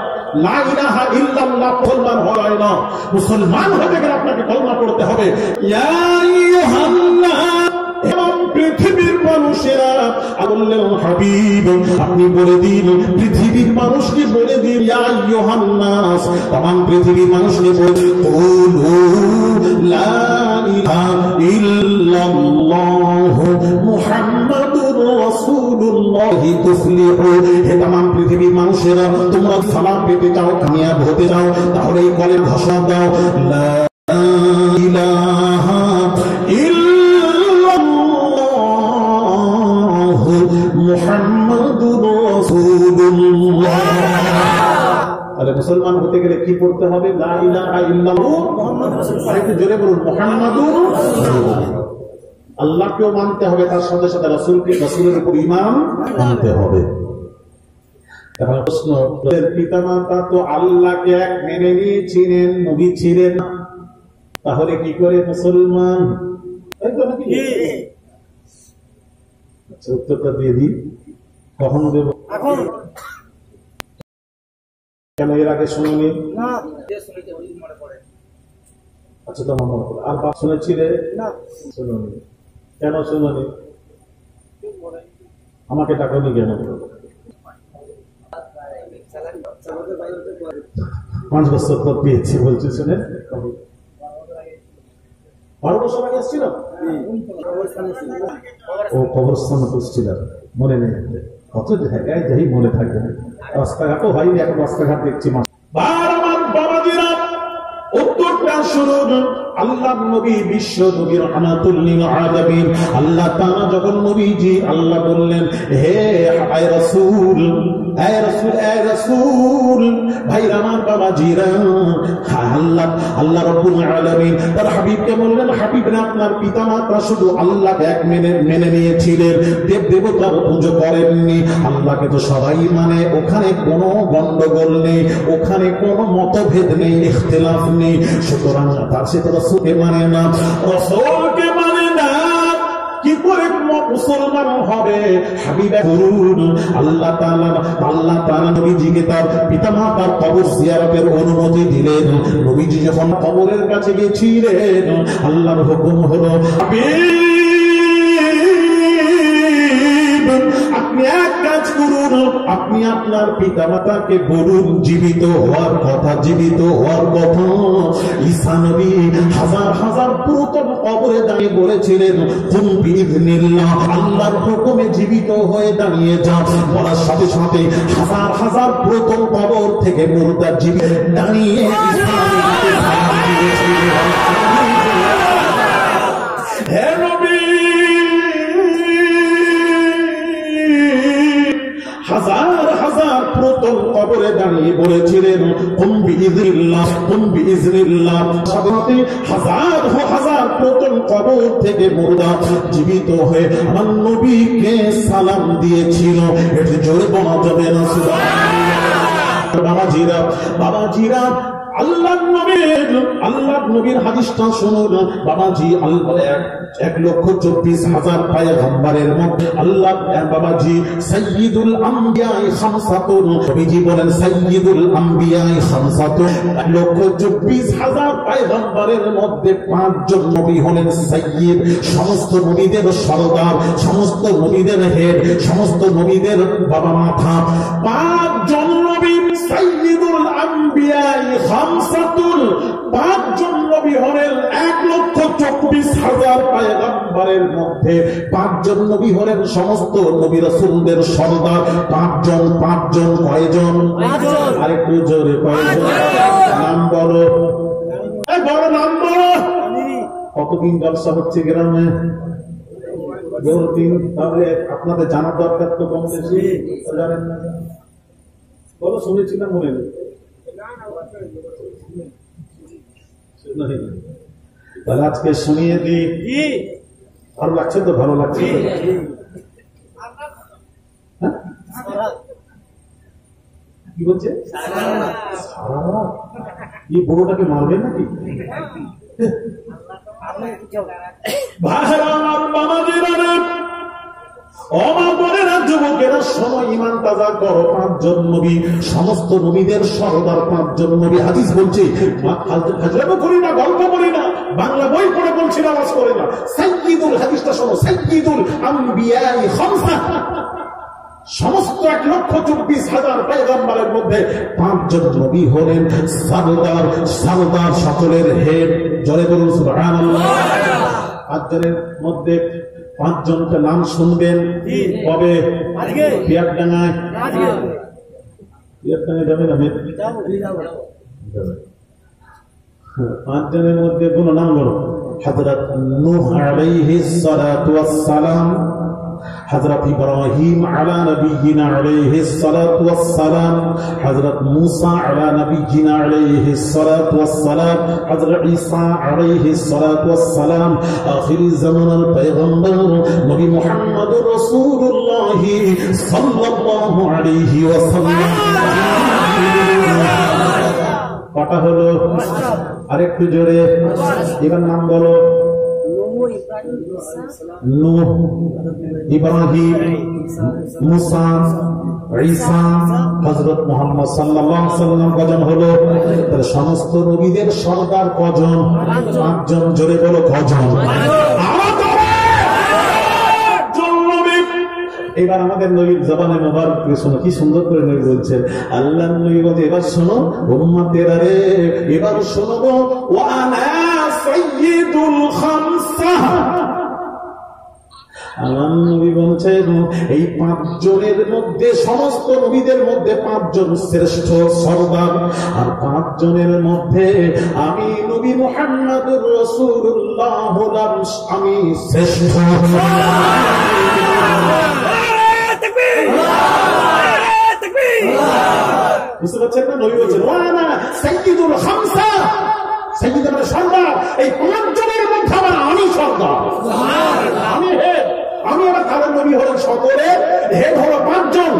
লা ইলাহা ইল্লাল্লাহ মুসলমান হওয়া যায় না। মুসলমান হতে গেলে আপনাকে কলমা পড়তে হবে। ইয়া আইয়ুহান্নাস, পৃথিবীর মানুষেরা, বললেন হাবিব আপনি বলে দিন, পৃথিবীর মানুষকে বলে দিন, ইয়া আইয়ুহান্নাস, तमाम পৃথিবীর মানুষকে বলে কুলু লা ইলাহা ইল্লাল্লাহ মুহাম্মাদুর রাসূলুল্লাহ তুফলিহু। হে तमाम পৃথিবীর মানুষেরা, তোমরা সালাম পেতে চাও, কামিয়াব হতে চাও, তাহলে এই কলের ঘোষণা দাও, লা ইলাহা ইল্লাল্লাহ মুহাম্মাদুর রাসূলুল্লাহ। তাহলে মুসলমান হতে গেলে কি পড়তে হবে? লা ইলাহা ইল্লাল্লাহ মুহাম্মাদুর রাসূলুল্লাহ। আরেকটু জোরে বলুন, মুহাম্মাদুর রাসূলুল্লাহ। আল্লাহকেও মানতে হবে, তার সাথে সাথে রাসূলকে, রাসূলের উপর ঈমান আনতে হবে। এখন প্রশ্ন, পিতামাতা তো আল্লাহকে এক মেনে নিয়েছিলেন, নবী ছিলেন, তাহলে কি করে মুসলমান? আচ্ছা, উত্তরটা দিয়ে দিই। কখন দেব? এখন। কেন এর আগে শুনুনি? আচ্ছা, তোমার মনে পড়ে। আর বাপ শুনেছিলে? শুনুনি। কেন শুনুনি? আমাকে ডাকুনি কেন? 5 বছর পর পেয়েছি বলছে, শুনে 12 বছর আগে আসছিল। ও কবরস্থানে বসছিলাম, মনে নেই। কত জায়গায় যাই মনে থাকবে না। রাস্তাঘাটও হয়নি, এখন রাস্তাঘাট দেখছি। বাবাজিরা, উত্তরটা শুনুন। আল্লাহ নবী বিশ্ব নবী রাহমাতুল লিল আলামিন, আল্লাহ তাআলা যখন নবীজি আল্লাহ বললেন, হে রাসূল, হে রাসূল, হে রাসূল, ভাই আমার বাবাজিরা, আল্লাহ রাব্বুল আলামিন তার হাবিবকে বললেন, হাবিবরা আপনার পিতামাতা শুধু আল্লাহকে এক মেনে নিয়েছিলেন, দেব দেবতার পুজো করেননি। আল্লাহকে তো সবাই মানে, ওখানে কোনো গন্ডগোল নেই, ওখানে কোনো মতভেদ নেই, ইখতিলাফ নেই। সুতরাং তার সাথে রাসূলকে মানে না, রাসূলকে মানে না, কি করে মুসলমান হবে? হাবিবে করুন, আল্লাহ তাআলা নবীজিকে তার পিতামাতার কবর জিয়ারতের অনুমতি দিলেন। নবীজি যখন কবরের কাছে গিয়েছিলেন, আল্লাহর হুকুম হলো, আপনি এক কাজ করুন, আপনি আপনার পিতামাতাকে বলুন জীবিত হওয়ার কথা, জীবিত হওয়ার কথা। ঈসা নবী হাজার হাজার পুরাতন কবরে দাঁড়িয়ে বলেছিলেন, কুম বিইذনিল্লাহ, আল্লাহর হুকুমে জীবিত হয়ে দাঁড়িয়ে যাও। বলার সাথে সাথে হাজার হাজার পুরাতন কবর থেকে মুর্দা জীবিত দাঁড়িয়ে হে নবী, হাজার হাজার পুরাতন কবরে দাঁড়িয়ে বলেছিলেন, কুম বিইذনিল্লাহ, কুম বিইذনিল্লাহ। সাথে হাজার হাজার পুরাতন কবর থেকে মুর্দা জীবিত হয়ে আমার নবীকে সালাম দিয়েছিল। একটু জোরে বলা যাবে না? সুবহানাল্লাহ। বাবাজিরা, বাবাজিরা, আল্লাহ নবীর হাদিসটা শুনুন বাবাজি। আল্লাহ 1,24,000 পয়গম্বরের মধ্যে আল্লাহ বাবাজি সাইয়্যিদুল আম্বিয়া খামসাতুন, নবীজি বলেন সাইয়্যিদুল আম্বিয়া খামসাতুন। 1,24,000 পয়গম্বরের মধ্যে 5 জন নবী হলেন সাইয়্যিদ, সমস্ত নবীদের সরদার, সমস্ত নবীদের হেড, সমস্ত নবীদের বাবা মাথা। 5 জন নবী সাইয়্যিদুল আম্বিয়া খামসাতুন, 5 জন নবী হলেন 1,24,000 পয়গম্বরের মধ্যে 5 জন নবী হলেন সমস্ত নবী রাসূলদের সরদার। 5 জন কয়জন? 5 জন। আরেকটু জোরে কয়জন? নাম বলো, বড় নাম বলো। কতদিন জলসা হচ্ছে গ্রামে? 2 দিন। তাহলে আপনাদের জানার দরকার তো কম বেশি, জানেন না? বলো, শুনেছি না মনে নেই? তাহলে আজকে শুনিয়ে দিই। ভালো লাগছে তো? ভালো লাগছে তো? কি বলছে? এই বড়টাকে মারবেন নাকি? যুবকেরা সময় ইমান তাজা করো। 5 জন নবী, সমস্ত নবীদের সরদার 5 জন নবী। হাদিস বলছে, হাজরামো করি না, গল্প করি না, বাংলা বই পড়ে বলছি না, আওয়াজ করে না। সাইয়্যিদুল, হাদিসটা শোনো, সাইয়্যিদুল আম্বিয়াই খামসা। সমস্ত 1,24,000 পয়গম্বরের মধ্যে 5 জন নবী হলেন সরদার। সরদার সকলের হেড। জোরে বলুন সুবহানাল্লাহ। 5 জনের মধ্যে 5 জনকে নাম শুনবেন। কবে? পিয়ারডাঙ্গায়। পিয়ারডাঙ্গায় যাবেন? আমি 5 জনের মধ্যে কোন নাম বলো? হযরত নূহ আলাইহিস সালাতু ওয়াস সালাম, হযরত ইব্রাহিম আলা নবিয়িনা আলাইহিস সালাতু ওয়াস সালাম, হযরত মূসা আলা নবিয়িনা আলাইহিস সালাতু ওয়াস সালাম, হযরত ঈসা আলাইহিস সালাতু ওয়াস সালাম, আখির জামানের পয়গম্বর নবী মুহাম্মদুর রাসূলুল্লাহ সাল্লাল্লাহু আলাইহি ওয়াসাল্লাম। কটা হলো? আরেকটু জোরে। এবার নাম বলো। নূহ, ইব্রাহিম, মূসা, ঈসা, হযরত মুহাম্মদ সাল্লাল্লাহু আলাইহি ওয়াসাল্লাম। কজন হলো? তাহলে সমস্ত নবীদের সরদার কজন? 5 জন। জোরে বলো, কজন? এবার আমাদের নবীর জবানে মোবারক শোনো, কি সুন্দর করে নবী বলছেন। আল্লাহর নবী বলে, এবার শোনো উম্মতেরা রে, এবার শোনো গো, ওয়া আনা সাইয়্যিদুল খামসা। আমার নবী বলছেন, এই 5 জনের মধ্যে, সমস্ত নবীদের মধ্যে 5 জন শ্রেষ্ঠ সরদার, আর 5 জনের মধ্যে আমি নবী মুহাম্মদুর রাসূলুল্লাহ হলাম আমি শ্রেষ্ঠ। বুঝতে পারছেন না? নবী বলছেন, ওয়ানা সাইয়্যিদুল খামসা। সাইয়্যিদ মানে সরদার। এই 5 জনের মধ্যে আবার আমি সরদার, আমি হেড। আমি আবার কারণ নবী হলেন সকলের হেড, হলো 5 জন।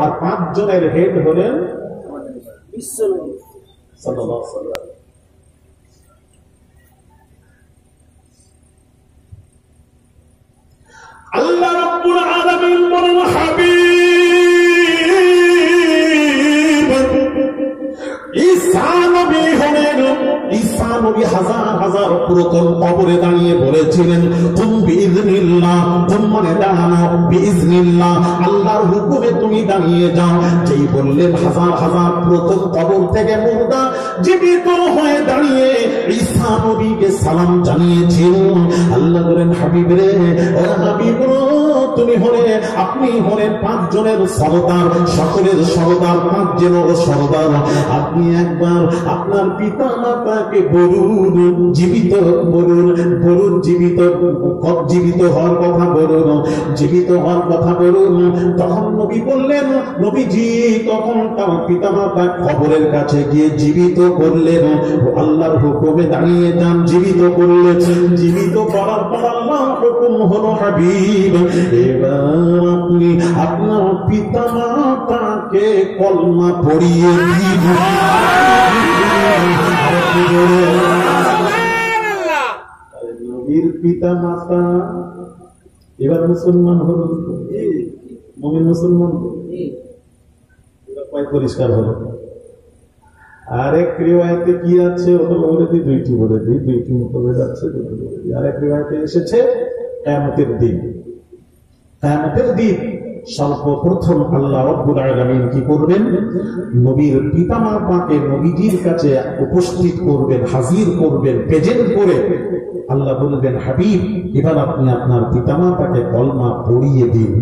আর 5 জনের হেড হলেন বিশ্ব নবী সাল্লাল্লাহু আলাইহি ওয়াসাল্লাম। আল্লাহ রাব্বুল আলামিন বলেন, হাবিব ঈসা নবী হলেন। ঈসা নবী হাজার হাজার পুরাতন কবরে দাঁড়িয়ে বলেছিলেন, তুম বিইজনিল্লাহ, তুম মানে দাঁড়ানো, বিইজনিল্লাহ, আল্লাহর হুকুমে তুমি দাঁড়িয়ে যাও। যেই বললেন, হাজার হাজার পুরাতন কবর থেকে মুর্দা জীবিত হয়ে দাঁড়িয়ে ঈসা নবীকে সালাম জানিয়েছিল। আল্লাহ বলেন, হাবিব রে, ও হাবিব, তুমি হলে, আপনি হলেন 5 জনের সরদার, সকলের সরদার, 5 জনের সরদার। আপনি একবার আপনার পিতা মাতাকে বলুন, জীবিত বলুন, বলুন জীবিত, জীবিত হওয়ার কথা বলুন, জীবিত হওয়ার কথা বলুন। তখন নবী বললেন, নবীজি তখন তার পিতা মাতা কবরের কাছে গিয়ে জীবিত করলেন। আল্লাহর হুকুমে দাঁড়িয়ে যান, জীবিত করলেন। জীবিত করার পর আল্লাহর হুকুম হলো, হাবিব এবার আপনি আপনার পিতা মাতাকে কলমা পড়িয়ে দিন। নবীর পিতা মাতা এবার মুসলমান হল, মুমিন মুসলমান পরিষ্কার হলো। আরেক রিওয়ায়াতে কি আছে, ওটা বলে দিই, 2টি বলে দিই, 2টি মুখে যাচ্ছে, 2টি বলে দিই। আরেক রিওয়ায়াতে এসেছে, কিয়ামতের দিন, কিয়ামতের দিন সর্বপ্রথম আল্লাহ রাব্বুল আলামিন কি করবেন? নবীর পিতামাতাকে নবীজির কাছে উপস্থিত করবেন, হাজির করবেন, প্রেজেন্ট করে আল্লাহ বলবেন, হাবিব এবার আপনি আপনার পিতামাতাকে কলমা পড়িয়ে দিন।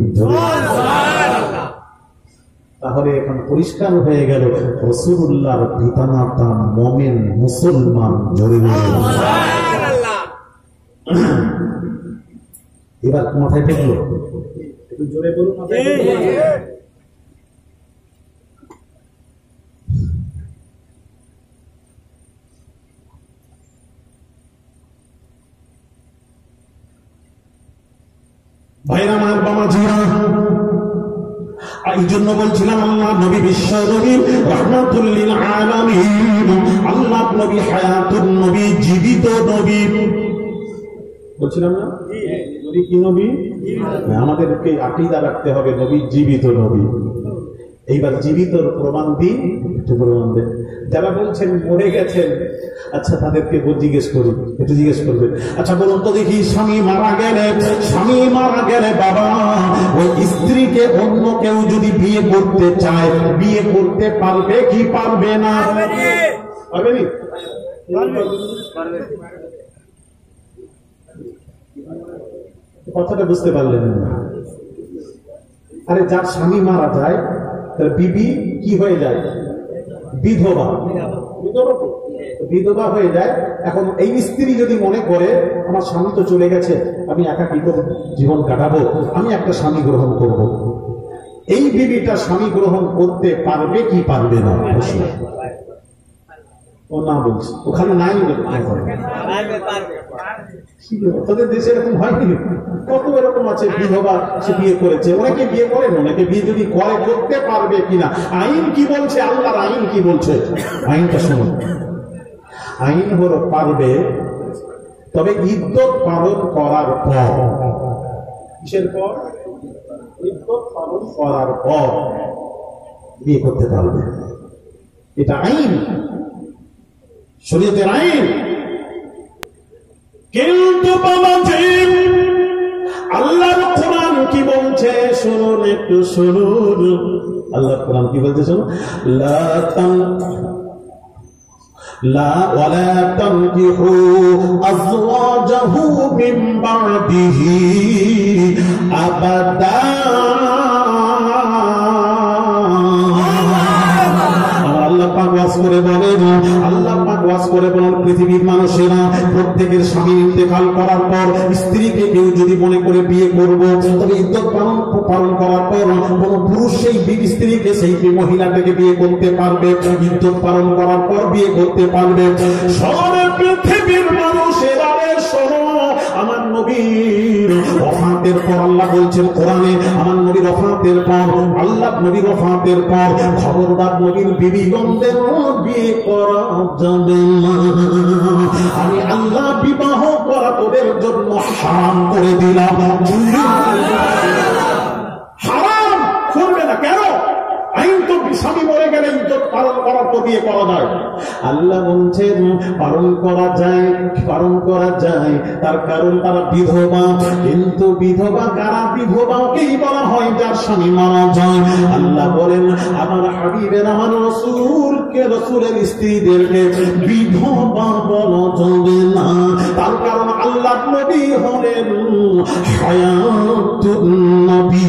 তাহলে এখন পরিষ্কার হয়ে গেল, রাসূলুল্লাহর পিতামাতা মুমিন মুসলমান। জোরে এবার মাথায় ঠেকলো, একটু জোরে বলুন। ভাইরা আমার, বাবাজিরা, এই জন্য বলছিলাম আল্লাহ নবী বিশ্ব নবী রাহমাতুল লিল আলামিন, আল্লাহ নবী হায়াতুন নবী, জীবিত নবী বলছিলাম না? নবী কি নবী? আমাদেরকে আকীদা রাখতে হবে নবী জীবিত নবী। এইবার জীবিত প্রমাণ দিন, একটু প্রমাণ দেন। যারা বলছেন মরে গেছেন, আচ্ছা তাদেরকে জিজ্ঞেস করি, একটু জিজ্ঞেস করবেন, আচ্ছা বলুন তো দেখি, স্বামী মারা গেলে বাবা ওই স্ত্রীকে অন্য কেউ যদি বিয়ে করতে চায়, বিয়ে করতে পারবে কি পারবে না? পারবে নি? কথাটা বুঝতে পারলেন না? আরে যার স্বামী মারা যায় তার বিবি কি হয়ে যায়? বিধবা। বিধবা হয়ে যায়। এখন এই স্ত্রী যদি মনে করে আমার স্বামী তো চলে গেছে, আমি একাকী জীবন কাটাবো, আমি একটা স্বামী গ্রহণ করব, এই বিবিটা স্বামী গ্রহণ করতে পারবে কি পারবে না? ও না বলছে, ওখানে নাই। তোদের দেশে এরকম হয়নি? কত এরকম আছে বিধবা, সে বিয়ে করেছে, অনেকে বিয়ে করেন, অনেকে বিয়ে যদি করে করতে পারবে কিনা? আইন কি বলছে? আল্লাহর আইন কি বলছে? আইনটা শুনুন। আইন হলো পারবে, তবে ইদ্যত পালন করার পর। কিসের পর? ইদ্যত পালন করার পর বিয়ে করতে পারবে। এটা আইন, শরীয়তের আইন। কিন্তু আল্লাহর কোরআন কি বলছে শুনুন, একটু শুনুন। আল্লাহর কোরআন কি বলছে শুনুন। ولا تنكحوا أزواجه من بعده أبدا। পৃথিবীর মানুষেরা প্রত্যেকের স্বামী ইন্তেকাল করার পর স্ত্রীকে কেউ যদি মনে করে বিয়ে করব, তবে ইদ্যত পালন করার পর কোন পুরুষ সেই স্ত্রীকে, সেই মহিলাটাকে বিয়ে করতে পারবে, ইদ্যত পালন করার পর বিয়ে করতে পারবে। সবের পৃথিবীর মানুষেরা শোনো, আমার নবীর ওফাতের পর আল্লাহ বলছেন কোরআনে, আমার নবীর ওফাতের পর, আল্লাহ নবীর ওফাতের পর খবরদার নবীর বিবিগণদের বিয়ে করা যাবে না। আমি আল্লাহ বিবাহ করা তোদের জন্য হারাম করে দিলাম। হারাম করবে না কেন? আইন তো স্বামী মরে গেলে ইজ্জত পালন করার তো বিয়ে করা যায়। আল্লাহ বলছেন পালন করা যায়, তার কারণ তারা বিধবা। কিন্তু বিধবা কারা? বিধবাকেই বলা হয় যার স্বামী মারা যায়। আল্লাহ বলেন আমার হাবিবের, আমার রাসূলকে, রাসূলের স্ত্রীদেরকে বিধবা বলা যাবে না। তার কারণ আল্লাহ নবী হলেন হায়াতুন নবী,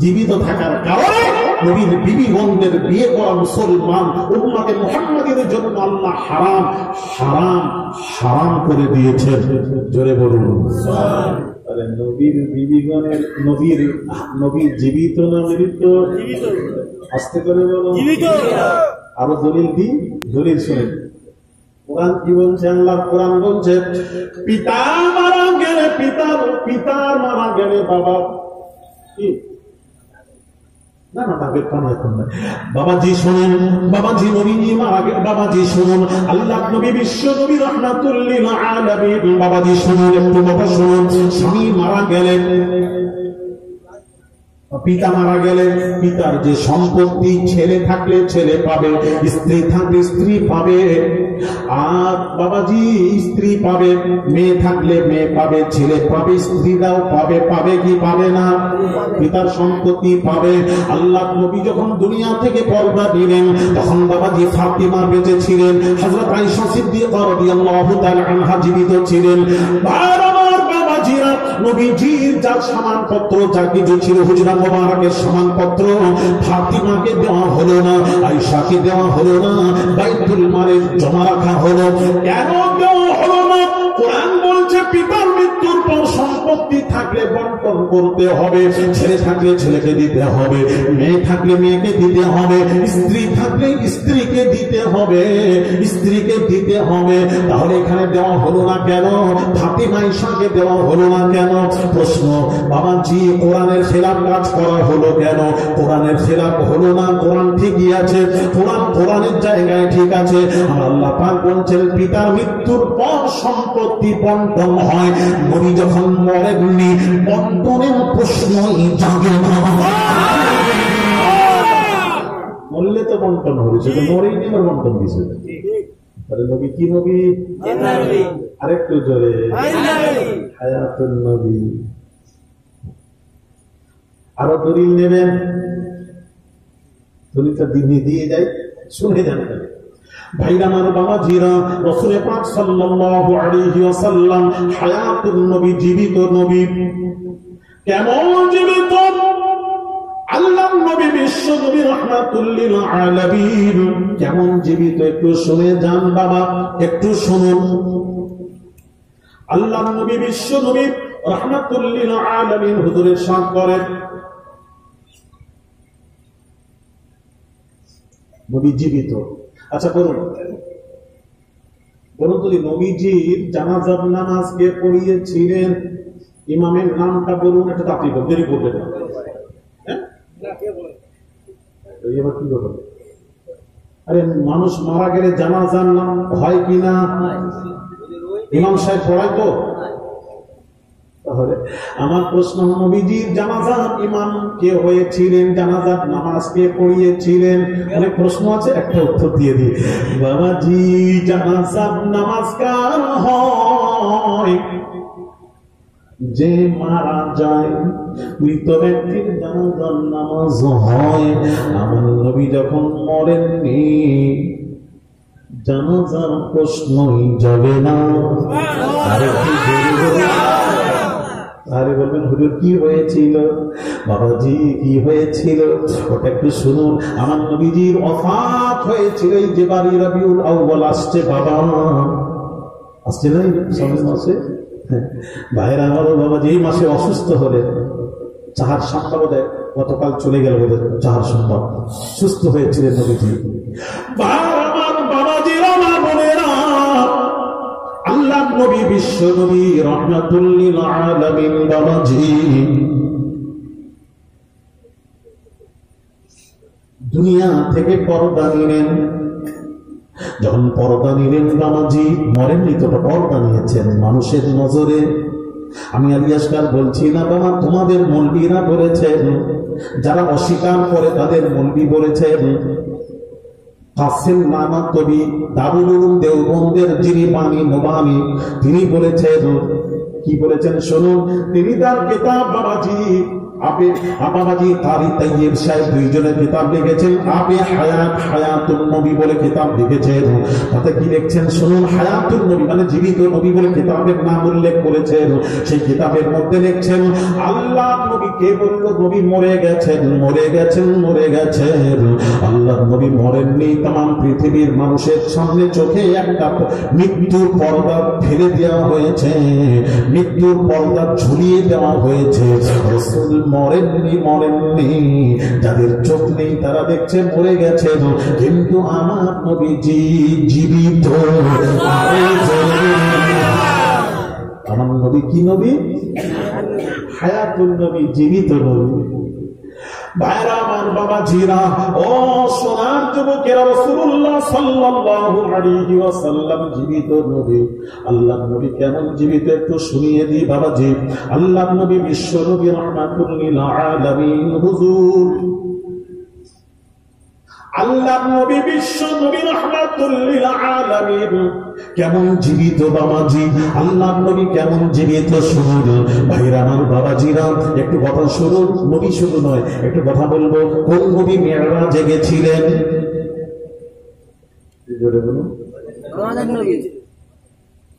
জীবিত থাকার কারণে নবীর বিবিগণদের বিয়ে করা মুসলমান উম্মতে মুহাম্মাদের জন্য আল্লাহ হারাম করে দিয়েছেন। জোরে বলুন সুবহানাল্লাহ। নবীর বিবিগণের, নবীর জীবিত না মৃত? আস্তে করে বলুন জীবিত। আরো দলিল শুনেন। কোরআন কি বলছে? আল্লাহ কোরআন বলছে পিতার মারা গেলে বাবা কি না বাবাজি শুনুন, বাবাজি নবী মারা গেলে, বাবাজি শুনুন, আল্লাহ নবী বিশ্ব নবী রাহমাতুল লিল আলামিন, বাবাজি শুনুন, একটু কথা শুনুন। স্বামী মারা গেলেন, পিতা মারা গেলে পিতার যে সম্পত্তি, ছেলে থাকলে ছেলে পাবে, স্ত্রী থাকলে স্ত্রী পাবে। আর বাবাজি স্ত্রী পাবে, মেয়ে থাকলে মেয়ে পাবে, ছেলে পাবে, স্ত্রীরাও পাবে কি পাবে না? পিতার সম্পত্তি পাবে। আল্লাহ নবী যখন দুনিয়া থেকে পর্দা দিলেন, তখন বাবাজি ফাতিমা বেঁচে ছিলেন, হযরত আয়েশা সিদ্দিকা রাদিয়াল্লাহু তাআলা আনহা জীবিত ছিলেন। নবীজির যা সামানপত্র, যা কিছু ছিল, হুজরা মুবারকের সামানপত্র ফাতিমাকে দেওয়া হলো না, আয়েশাকে দেওয়া হলো না, বাইতুল মালে জমা রাখা হলো। কেন দেওয়া হলো না? কোরআন বলছে পিতার মৃত্যুর পর সম্পদ সম্পত্তি থাকলে বন্টন করতে হবে, ছেলে থাকলে ছেলেকে দিতে হবে, মেয়ে থাকলে মেয়েকে দিতে হবে, স্ত্রী থাকলে স্ত্রীকে দিতে হবে, স্ত্রীকে দিতে হবে। তাহলে এখানে দেওয়া হলো না কেন? ফাতিমা ঈশাকে দেওয়া হলো না কেন? প্রশ্ন, বাবাজি কোরআনের খেলাফ কাজ করা হলো কেন? কোরআনের খেলাফ হলো না, কোরআন ঠিকই আছে, কোরআনের জায়গায় ঠিক আছে। আল্লাহ পাক বলছেন পিতার মৃত্যুর পর সম্পত্তি বন্টন হয়। নবী যখন মরেননি বন্টনের প্রশ্নই জাগে না। মরলে তো বন্টন হবে, সেটা মরেই নিয়ে বন্টন দিছে। তাহলে নবী কি নবী? আরেকটু জোরে, হায়াতুন নবী। আরো দলিল নেবেন, দলিলটা দিয়ে যাই, শুনে যান। ভাইরা আমার বাবাজিরা, রাসূল পাক সাল্লাল্লাহু আলাইহি ওয়াসাল্লাম হায়াতুন নবী, জীবিত নবী। কেমন জীবিত? আল্লাহর নবী বিশ্ব নবী রাহমাতুল লিল আলামিন কেমন জীবিত একটু শুনে যান বাবা, একটু শুনুন। আল্লাহর নবী বিশ্ব নবী রাহমাতুল লিল আলামিন হুজুরের সাথ করেন, নবী জীবিত। আচ্ছা বলুন তো, নবীজির জানাজার নামাজ কে পড়িয়েছিলেন? ইমামের নামটা বলুন, এটা তো আপনি দেরি করবেন না। এবার কি করবেন? আরে মানুষ মারা গেলে জানাজার নাম হয় কিনা? ইমাম সাহেব পড়ায় তো। তাহলে আমার প্রশ্ন, নবীজির জানাজার ইমাম কে হয়েছিলেন? জানাজার নামাজ কে পড়িয়েছিলেন? অনেক প্রশ্ন আছে, একটা উত্তর দিয়ে দিই। বাবাজি জানাজার নামাজ কার হয়? যে মারা যায়, মৃত ব্যক্তির জানাজার নামাজ হয়। আমার নবী যখন মরেননি জানাজার প্রশ্নই যাবে না। আরে বলবেন হুজুর কি হয়েছিল? বাবাজি কি হয়েছিল ওটা একটু শুনুন। আমার নবীজির ওফাত হয়েছিল এই যে বারি রবিউল আউয়াল আসছে, বাবা আসছে না সামনে মাসে? ভাইরা আমার, বাবাজি এই মাসে অসুস্থ হলেন। চাহার সন্ধ্যা বোধহয় গতকাল চলে গেল, বোধহয় চাহার সন্ধ্যা সুস্থ হয়েছিলেন নবীজি। বাবাজির আমার বোনেরা, আল্লাহ নবী বিশ্ব নবী রাহমাতুল লিল আলামিন বাবাজি দুনিয়া থেকে পর্দা নিলেন। যখন পর্দা নিলেন বাবাজি, মরেননি তো, পর্দা নিয়েছেন মানুষের নজরে। আমি আলিয়াসকার বলছি না বাবা, তোমাদের মৌলবীরা বলেছেন, যারা অস্বীকার করে তাদের মৌলবী বলেছেন। কাসেম নামক কবি দারুল উলুম দেওবন্দের যিনি বাণী নোবানি, তিনি বলেছেন, কি বলেছেন শুনুন। তিনি তার কিতাব বাবাজি বাবাজি কারি তাইয়্যিব সাহেব দুইজনের কিতাব লিখেছেন। আপনি হায়াতুন নবী বলে কিতাব লিখেছেন। তাতে কি লিখছেন শুনুন। হায়াতুন নবী মানে জীবিত নবী বলে কিতাবের নাম উল্লেখ করেছেন। সেই কিতাবের মধ্যে লিখছেন, আল্লাহ নবী কে বলল নবী মরে গেছেন, মরে গেছেন, মরে গেছেন। আল্লাহ নবী মরেননি। তাম পৃথিবীর মানুষের সামনে চোখে একটা মৃত্যুর পর্দা ফেলে দেওয়া হয়েছে, মৃত্যুর পর্দা ঝুলিয়ে দেওয়া হয়েছে। রাসূল মরেননি, মরেননি। যাদের চোখ নেই তারা দেখছে মরে গেছেন, কিন্তু আমার নবীজি জীবিত। আমার নবী কি নবী? হায়াতুল নবী, জীবিত নবী। ভাইরা আমার বাবাজিরা, ও সোনার যুবকেরা, রাসূলুল্লাহ সাল্লাল্লাহু আলাইহি ওয়াসাল্লাম জীবিত নবী। আল্লাহর নবী কেমন জীবিত একটু শুনিয়ে দিই বাবাজি। আল্লাহর নবী বিশ্ব নবী রাহমাতুল লিল আলামিন হুজুর, আল্লাহর নবী বিশ্ব নবী রাহমাতুল লিল আলামিন কেমন জীবিত বাবাজি। আল্লাহর নবী কেমন জীবিত শুনুন। ভাইরা আমার বাবাজিরা, একটু কথা শুনুন। নবী শুধু নয়, একটু কথা বলবো। কোন নবী মিরাজে গেছিলেন?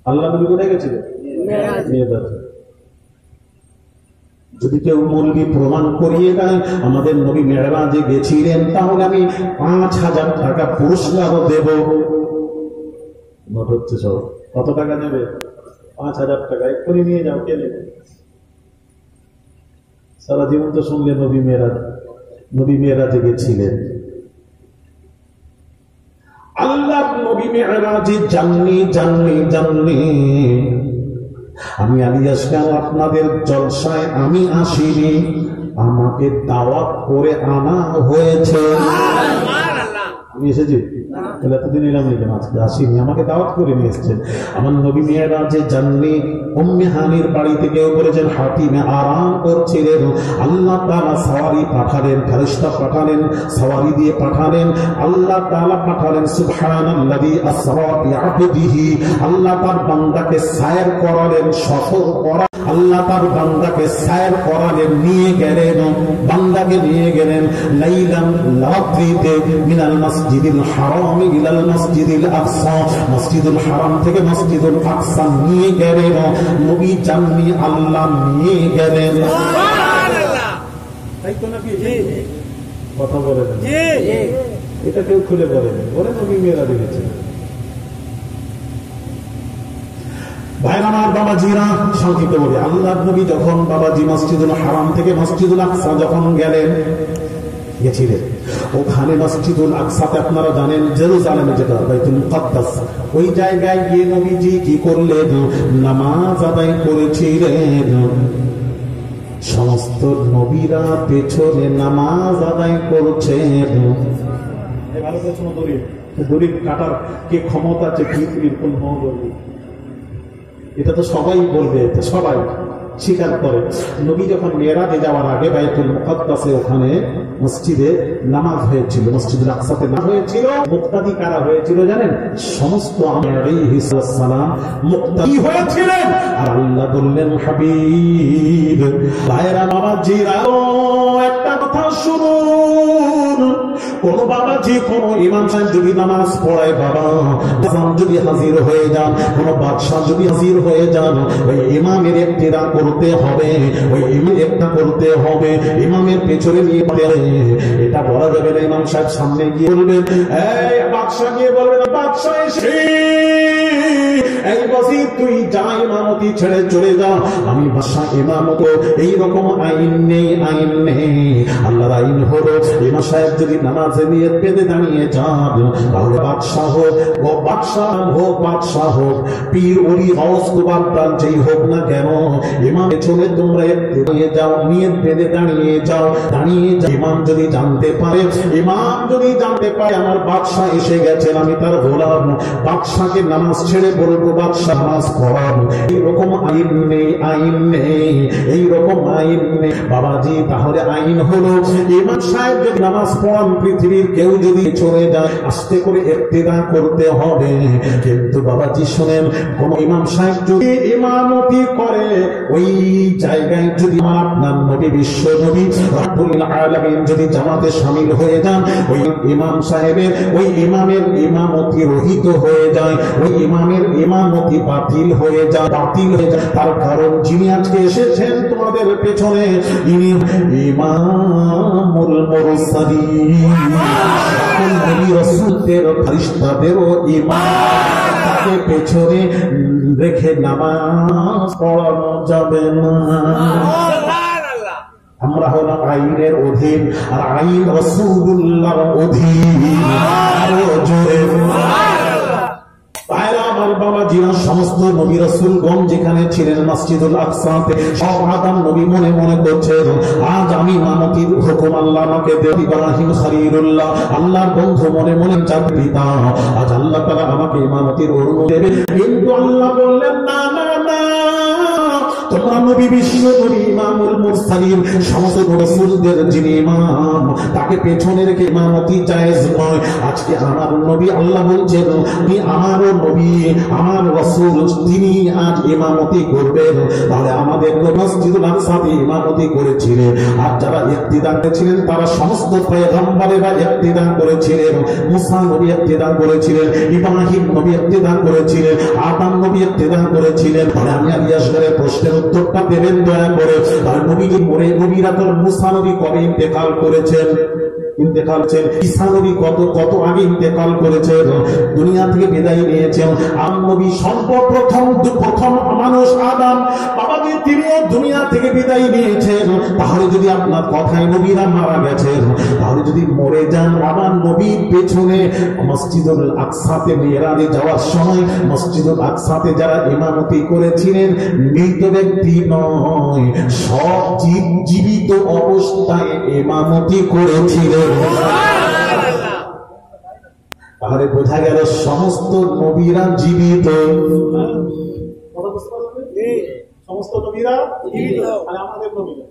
আল্লাহ নবী কোথায় গেছিলেন? মিরাজে। যদি কেউ মৌলবী প্রমাণ করিয়ে দেয় আমাদের নবী মিরাজে গেছিলেন, তাহলে আমি ৫,০০০ টাকা পুরস্কার দেব। নোট হচ্ছে সব। কত টাকা নেবে? ৫,০০০ টাকা। এক্ষুনি নিয়ে যাও, কে নেবে? সারা জীবন তো শুনলে নবী মেরাজে গেছিলেন। আল্লাহ নবী মেরাজে জাননি। আমি আলিয়াস কেন আপনাদের জলসায় আমি আসিনি, আমাকে দাওয়াত করে আনা হয়েছে। আমি এসেছি এতদিন এলাম নাকি, আজকে আসিনি, আমাকে দাওয়াত করে নিয়ে এসছেন। আমার নবী মেরাজে জাননি। উম্মে হানির বাড়িতে কেউ করেছেন হাতিমে আরাম করছিলেন। আল্লাহ তাআলা সওয়ারি পাঠালেন, ফেরেশতা পাঠালেন, সওয়ারি দিয়ে পাঠালেন। আল্লাহ তাআলা পাঠালেন সুবহানাল্লাযী আসরা বিআবদিহি। আল্লাহ তার বান্দাকে সায়র করালেন, সফর করা। আল্লাহ তার বান্দাকে সায়র করালেন, বান্দাকে নিয়ে গেলেন লাইলান রাত্রিতে মিনাল মসজিদিল হারাম ইলাল মসজিদিল আকসা। মসজিদুল হারাম থেকে মসজিদুল আকসা নিয়ে গেলেন। নবী জাননি, আল্লাহ নিয়ে গেলেন। তাই তো নাকি? কথা বলে দেন, এটা কেউ খুলে বলেন, বলে নবী মেয়েরা দেখেছে। ভাইরা আমার, বাবাজিরা, সংক্ষিপ্ত বলি, আল্লাহ নবী যখন বাবাজি মসজিদুল হারাম থেকে মসজিদুল আকসা যখন গেছিলেন, ওখানে মসজিদুল আকসাতে আপনারা জানেন জেরুজালেমে যেটা বাইতুল মুকাদ্দাস, ওই জায়গায় গিয়ে নবীজি কি করলেন? নামাজ আদায় করেছিলেন। সমস্ত নবীরা পেছনে নামাজ আদায় করছেন। দড়ি কাটার কে ক্ষমতা আছে পৃথিবীর কোন মহদরি? এটা তো সবাই বলবে, সবাই স্বীকার করে। নবী যখন মেরাজে যাওয়ার আগে বাইতুল মুকাদ্দাসে ওখানে মসজিদে নামাজ হয়েছিল, মসজিদুল আকসাতে নামাজ হয়েছিল। মুক্তাদি কারা হয়েছিল জানেন? সমস্ত আলাইহিস সালাম মুক্তাদি হয়েছিলেন। আর আল্লাহ বললেন, হাবিব ভাইরা বাবাজিরা, একটা কথা শুনুন। কোন বাবাজি, কোন ইমাম সাহেব যদি নামাজ পড়ায়, বাবা যদি হাজির হয়ে যান, কোন বাদশাহ যদি হাজির হয়ে যান, ওই ইমামের ইক্তেদা করতে হবে, ওই ইমাম একটা করতে হবে, ইমামের পেছনে নিয়ে এটা বলা যাবে না। ইমাম সাহেব সামনে গিয়ে বলবেন, এই বাদশাহ গিয়ে বলবেন, বাদশাহ এসে এই ওয়াজির তুই যা ইমামতি ছেড়ে চলে যা, আমি বাদশাহ ইমামত। এইরকম আইন নেই। আল্লাহর আইন হলো ইমাম সাহেব যদি নামাজে নিয়ত বেঁধে দাঁড়িয়ে যান, তাহলে বাদশাহ হোক পীর ওলি গাউস কুবাদ্দান যেই হোক না কেন, ইমাম পেছনে তোমরা দাঁড়িয়ে যাও, নিয়ত বেঁধে দাঁড়িয়ে যাও। ইমাম যদি জানতে পারে আমার বাদশাহ এসে গেছেন, আমি তার গোলাম, বাদশাহকে নামাজ ছেড়ে বলবো বাদশাহ নামাজ পড়াবো, এইরকম আইন নেই। এইরকম আইন নেই বাবাজি। তাহলে আইন হলো ইমাম সাহেব যদি নামাজ পড়ান, পৃথিবীর কেউ যদি চলে যায়, আস্তে করে ইক্তেদা করতে হবে। কিন্তু বাবাজি শোনেন, কোন ইমাম সাহেব যদি ইমামতি করে, ওই জায়গায় যদি আপনার নবী বিশ্ব নবী রাব্বুল আলামিন যদি জামাতে শামিল হয়ে যান, ওই ইমাম সাহেবের, ওই ইমামের ইমামতি রহিত হয়ে যায়, ওই ইমামের ইমামতি বাতিল হয়ে যায়। তার কারণ যিনি আজকে এসেছেন তোমাদের পেছনে, ইনি ইমামুল মুরসালিন, সকল নবী রাসূলদের ফেরেশতাদেরও ইমাম। তাকে পেছনে রেখে নামাজ পড়ানো যাবে না। আমরা হলাম আইনের অধীন, আর আইন রাসূলুল্লাহর অধীন। আরো জোরে আমার বাবা জিনা, সমস্ত নবী রাসূলগণ যেখানে ছিলেন মসজিদুল আকসাতে, সব আদম নবী মনে মনে করছেন, আজ আমি ইমামতির হুকুম আল্লাহ আমাকে দেন। ইব্রাহিম খলিলুল্লাহ, আল্লাহর বন্ধু, মনে মনে চান পিতা, আজ আল্লাহ তাআলা আমাকে ইমামতির অনুমতি দেবেন। কিন্তু আল্লাহ বললেন, না না না, তোমরা নবী বিশ্ব নবী ইমামুল মুরসালিন, সমস্ত রাসূলদের যিনি ইমাম, তাকে পেছনে রেখে ইমামতি জায়েজ নয়। আজকে আমার নবী, আল্লাহ বলছেন, আমি আমারও নবী, আমার রাসূল, তিনি আজ ইমামতি করবেন। তাহলে আমাদের মসজিদুল আকসাতে ইমামতি করেছিলেন, আর যারা ইক্তেদা করেছিলেন তারা সমস্ত পয়গম্বরেরা ইক্তেদা করেছিলেন। মুসা নবী ইক্তেদা করেছিলেন, ইব্রাহিম নবী ইক্তেদা করেছিলেন, আদম নবী ইক্তেদা করেছিলেন। তাহলে আমি আসলে প্রশ্নের উত্তরটা দেবেন দয়া করে। তার নবীজি মরে, নবীরা তো মুসা নবী কবে ইন্তেকাল করেছেন? ঈসা নবী কত আগে ইন্তেকাল করেছেন, দুনিয়া থেকে বিদায় নিয়েছেন। আদম নবী সর্বপ্রথম মানুষ আদম। বাবাজি যে তিনিও দুনিয়া থেকে বিদায় নিয়েছেন, তাহলে যদি আপনার কথায় নবীরা মারা গেছেন, তাহলে যদি মরে যান আমার নবীর পেছনে মসজিদুল আকসাতে মেরাজে যাওয়ার সময় মসজিদুল আকসাতে যারা ইমামতি করেছিলেন মৃত ব্যক্তি নয়, সব জীবিত অবস্থায় ইমামতি করেছিলেন। তাহলে বোঝা গেল সমস্ত নবীরা জীবিত। সমস্ত নবীরা আমাদের নবীরা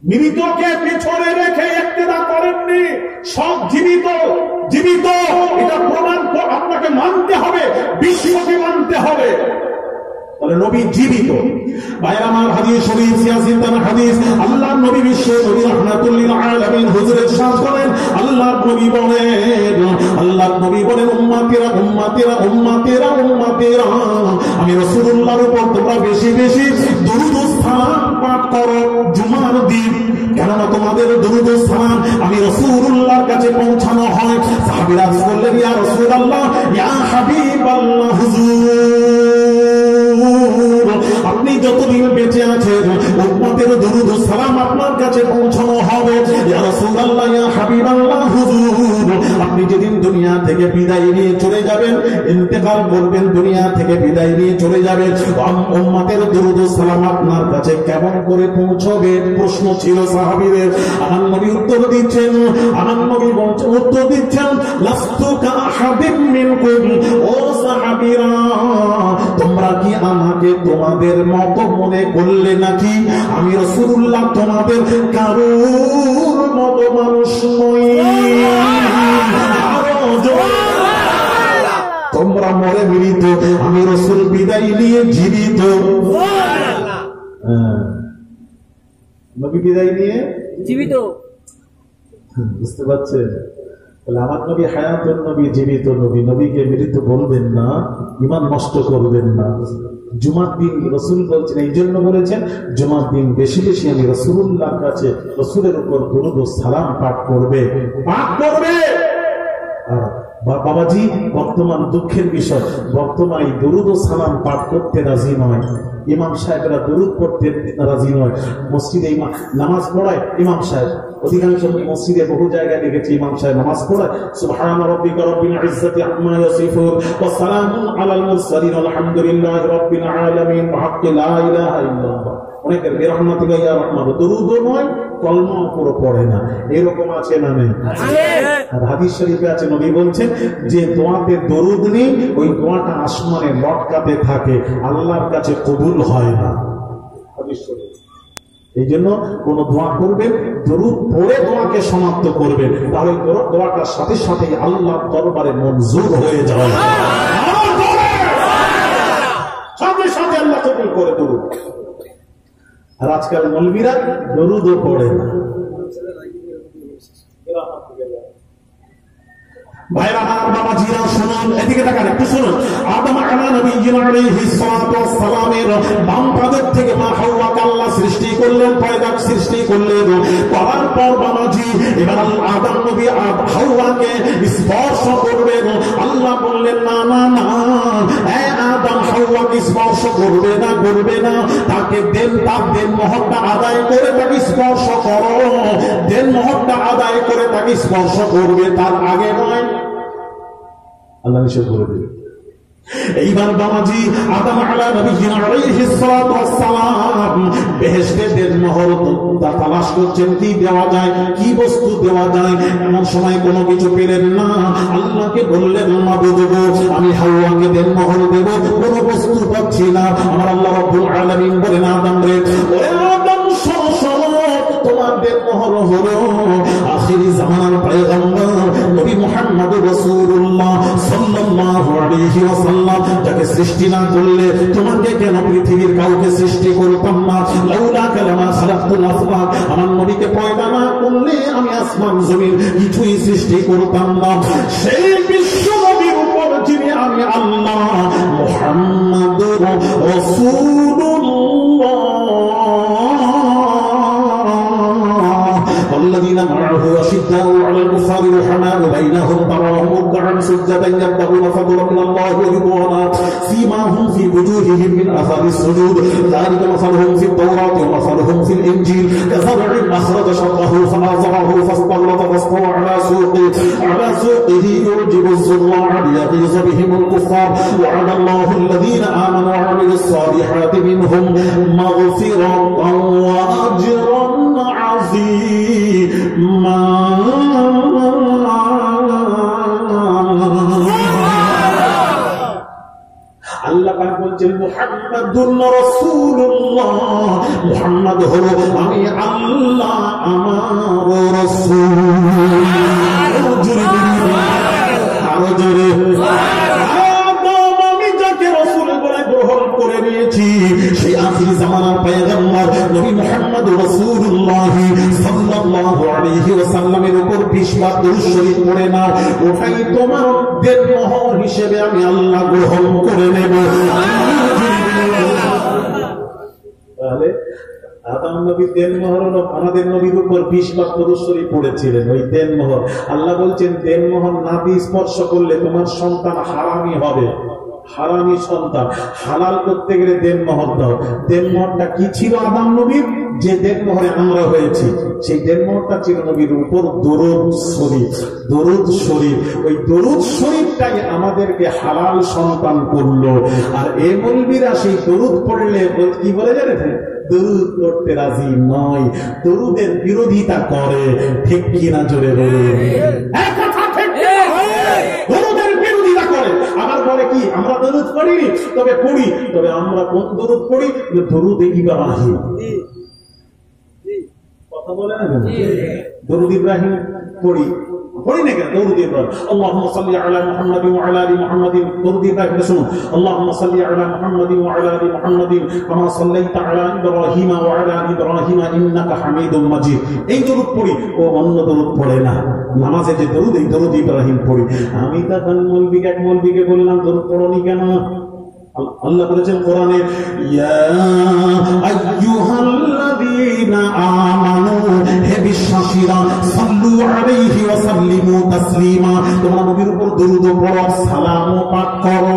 মৃতকে পিছনে রেখে ইক্তেদা করেননি, সব জীবিত। জীবিত এটা প্রমাণ আপনাকে মানতে হবে, বিশ্বকে মানতে হবে। তাহলে নবী জীবিত। ভাই আমার হাদিস শরীফ সিয়াসিন তার হাদিস, আল্লাহর নবী বিশ্ব নবী রাহমাতুল লিল আলামিন হুজুর ইরশাদ করেন, আল্লাহর নবী বলেন উম্মতেরা উম্মতেরা উম্মতেরা উম্মতেরা, আমি রাসূলুল্লাহর উপর তোমরা বেশি বেশি দরুদ ও সালাম পাঠ করো জুমার দিন, কেননা তোমাদের দরুদ ও সালাম আমি রাসূলুল্লাহর কাছে পৌঁছানো হয়। সাহাবীরা বললেন, ইয়া রাসূলুল্লাহ, ইয়া হাবিবাল্লাহ, হুজুর আপনি যতদিন বেঁচে আছেন উম্মতের দরুদ ও সালাম আপনার কাছে পৌঁছানো হবে। ইয়া রাসূলুল্লাহ, ইয়া হাবিবাল্লাহ, হুজুর আপনি যেদিন দুনিয়া থেকে বিদায় নিয়ে চলে যাবেন, ইন্তেকাল করবেন, দুনিয়া থেকে বিদায় নিয়ে চলে যাবেন, উম্মতের দরুদ ও সালাম আপনার কাছে কেমন করে পৌঁছবে? প্রশ্ন ছিল সাহাবীদের। আমার নবী উত্তর দিচ্ছেন, লাস্তু কাআহাদিম মিনকুম, ও সাহাবীরা তোমরা কি আমাকে তোমাদের মত মনে করলে নাকি? আমি রাসূলুল্লাহ তোমাদের কারোর মত মানুষ নই। তোমরা মরে মৃত, আমি রাসূল বিদায় নিয়ে জীবিত। নবী বিদায় নিয়ে জীবিত, বুঝতে পারছেন? তাহলে আমার নবী হায়াতুন নবী, জীবিত নবী। নবীকে মৃত বলবেন না, ঈমান নষ্ট করবেন না। জুমার দিন রাসূল বলছেন, এই জন্য বলেছেন জুমার দিন বেশি বেশি আমি রাসূলুল্লাহর কাছে রাসূলের উপর দরুদ ও সালাম পাঠ করবে। বাবাজি বর্তমান দুঃখের বিষয়, বর্তমান এই দরুদ ও সালাম পাঠ করতে রাজি নয়। ইমাম সাহেবরা দরুদ পড়তে রাজি নয়। মসজিদে নামাজ পড়ায় ইমাম সাহেব, অধিকাংশ মসজিদে বহু জায়গায় দেখেছি ইমাম সাহেব নামাজ পড়ায় সুবহান রাব্বিকা রাব্বিল ইজ্জাতি আম্মা ইয়াসিফুন ওয়া সালামুন আলাল মুরসালিন আলহামদুলিল্লাহি রাব্বিল আলামিন ওয়া হাক্কি লা ইলাহা ইল্লাল্লাহ। অনেকের বিরহমাতিকা ইয়া রাহমান দরুদও নয়, কলমাও পুরো পড়ে না, এরকম আছে না নেই? আর হাদিস শরীফে আছে, নবী বলছেন যে দোয়াতে দরুদ নেই, ওই দোয়াটা আসমানে লটকাতে থাকে, আল্লাহর কাছে কবুল হয় না। হাদিস শরীফ। এই জন্য কোন দোয়া করবেন দরুদ পড়ে দোয়াকে সমাপ্ত করবেন, তাহলে দোয়াটার সাথে সাথে আল্লাহর দরবারে মঞ্জুর হয়ে যাবে, সাথে সাথে আল্লাহ কবুল করে দরুদ। আর আজকাল মৌলবীরা দরুদও পড়ে না। ভাইরা আমার বাবাজিরা শুনুন, এদিকে তাকান একটু শুনুন। আদম আলাইহিস সালামের বাম পাদের থেকে মা হাওয়াকে আল্লাহ সৃষ্টি করলেন, পয়দা সৃষ্টি করলেন। করার পর বাবাজি এবার আদম নবী হাওয়াকে স্পর্শ করবেন। আল্লাহ বললেন না না না, আদম হাওয়াকে স্পর্শ করবে না, করবে না, তাকে দেন, তার দেন মহব্বত আদায় করে তাকে স্পর্শ করো, দেন মহব্বত আদায় করে তাকে স্পর্শ করবে, তার আগে নয়। আল্লাহ নিষেধ করে দিলেন। এইবার বাবাজি আদম আলাইহিস সালাম বেহেশতে দেন মোহর তালাশ করছেন, কি দেওয়া যায়, কি বস্তু দেওয়া যায়। এমন সময় কোনো কিছু পেলেন না। আল্লাহকে বললেন, মাবুদ গো আমি হাওয়াকে দেন মোহর দেব, কোনো বস্তু পাচ্ছি না। আমার আল্লাহ রাব্বুল আলামিন বলেন, আদম রে, ওরে আদম শোনো, তোমার দেন মোহর হলো আখিরি জামানার পয়গম্বর নবী মুহাম্মদ রাসূলুল্লাহ সাল্লাল্লাহু আলাইহি ওয়াসাল্লাম, যাকে সৃষ্টি না করলে তোমাকে কেন পৃথিবীর কাউকে সৃষ্টি করতাম না। লাউলা কালামা খালাকতুল আফলাক, আমার নবীকে পয়দা না করলে আমি আসমান জমিন কিছুই সৃষ্টি করতাম না। সেই বিশ্ব নবীর উপর যিনি আমি আল্লাহ মুহাম্মাদুর রাসূলুল্লাহ الذين معه أشداء على الكفار رحماء بينهم تراهم ركعا ركعا سجدا يبتغون فضلا من الله ورضوانا سيماهم في وجوههم من اثر السجود ذلك مثلهم في التوراة ومثلهم في الانجيل كزرع اخرج شطه فآزره فاستغلظ فاستوى على سوقه يعجب الزراع ليغيظ بهم الكفار وعد الله الذين آمنوا وعملوا الصالحات منهم مغفرة وأجرا عظيما আল্লাহ পাক বলছেন মুহাম্মাদুর রাসূলুল্লাহ, মুহাম্মদ হলো আমি আল্লাহ আমার রাসূল। আরো জোরে আমি যাকে রাসূল বলে গ্রহণ করে নিয়েছি সেই আখির জামানার পয়গম্বর নবী মুহাম্মদ রাসূলুল্লাহ সাল্লাল্লাহু আলাইহি ওয়াসাল্লামের উপর 20 বার দরুদ শরীফ পড়ে নাও, ওটাই তোমার দেনমোহর হিসেবে আমি আল্লাহ গ্রহণ করে নেব। তাহলে আদম নবী দেনমোহর হলো আমাদের নবীর উপর 20 বার দরুদ শরীফ পড়েছিলেন, ওই দেনমোহর। আল্লাহ বলছেন দেনমোহর নাভি স্পর্শ করলে তোমার সন্তান হারামি হবে, হারামি সন্তান। হালাল করতে গেলে দেনমোহর দাও। দেনমোহরটা কি ছিল আদম নবীর? যে দেনমোহরে আমরা হয়েছি সেই দেনমোহরটা ছিল নবীর উপর দরুদ শরীফ। দরুদ শরীফ, ওই দরুদ শরীফটাই আমাদেরকে হালাল সন্তান করলো। আর এই মৌলবীরা সেই দরুদ পড়লে কি বলে জানেন? দরুদ পড়তে রাজি নয়, দরুদের বিরোধিতা করে। ঠিক কিনা জোরে বলে? দরুদের বিরোধিতা করে। আবার বলে কি আমরা দরুদ পড়িনি, তবে পড়ি। তবে আমরা কোন দরুদ পড়ি? দরুদে ইব্রাহিম। কথা বলে না? দরুদ ইব্রাহিম পড়ি, পড়ি না কেন? দরুদ ইব্রাহিম আল্লাহুম্মা সাল্লি আলা মুহাম্মাদিন ওয়া আলা আলি মুহাম্মাদিন। দরুদ ইব্রাহিম শুনুন, আল্লাহুম্মা সাল্লি আলা মুহাম্মাদিন ওয়া আলা আলি মুহাম্মাদিন কামা সাল্লাইতা আলা ইব্রাহিম ওয়া আলা আলি ইব্রাহিম ইন্নাকা হামিদুম মাজিদ। এই দরুদ পড়ি, ও অন্য দরুদ পড়ে না। নামাজে যে দরুদ, এই দরুদ ইব্রাহিম পড়ি। আমি তখন মৌলবীকে বললাম দরুদ পড়নি কেন? আল্লাহ বলেছেন কোরআনে, ইয়া আইয়ুহাল্লাযীনা আমানু, হে বিশ্বাসীরা, সাল্লু আলাইহি ওয়া সাল্লিমু তাসলিমা। তোমরা নবীর উপর দরুদ পড়ো, সালামও পাঠ করো।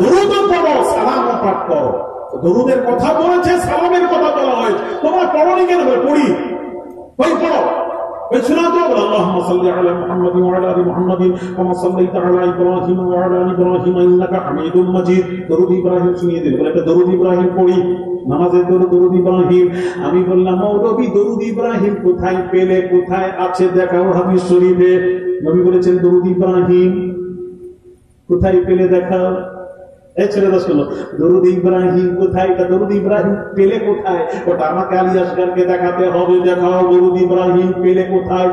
দরুদ পড়ো, সালামও পাঠ করো। দরুদের কথা বলেছে, সালামের কথা বলা হয়েছে। তোমরা পড়নি কেন? পড়ি, ওই পড়ো। اللهم صل على محمد وعلى ال محمد كما صليت على ابراهيم وعلى ال ابراهيم انك حميد مجيد। দরুদ ইব্রাহিম শুনিয়ে দিল, বলে একটা দরুদ ইব্রাহিম পড়ি, নামাজের দরুদ ইব্রাহিম। আমি বললাম মৌলবী দরুদ ইব্রাহিম কোথায় পেলে, কোথায় আছে দেখাও হাদিস শরীফে। নবী বলেছেন দরুদ ইব্রাহিম কোথায় পেলে দেখাও। এই ছেলেরা শোনো, দরুদ ইব্রাহিম কোথায়? এটা দরুদ ইব্রাহিম পেলে কোথায়? ওটা আমাকে আলী আসগরকে দেখাতে হবে। দেখাও দরুদ ইব্রাহিম পেলে কোথায়?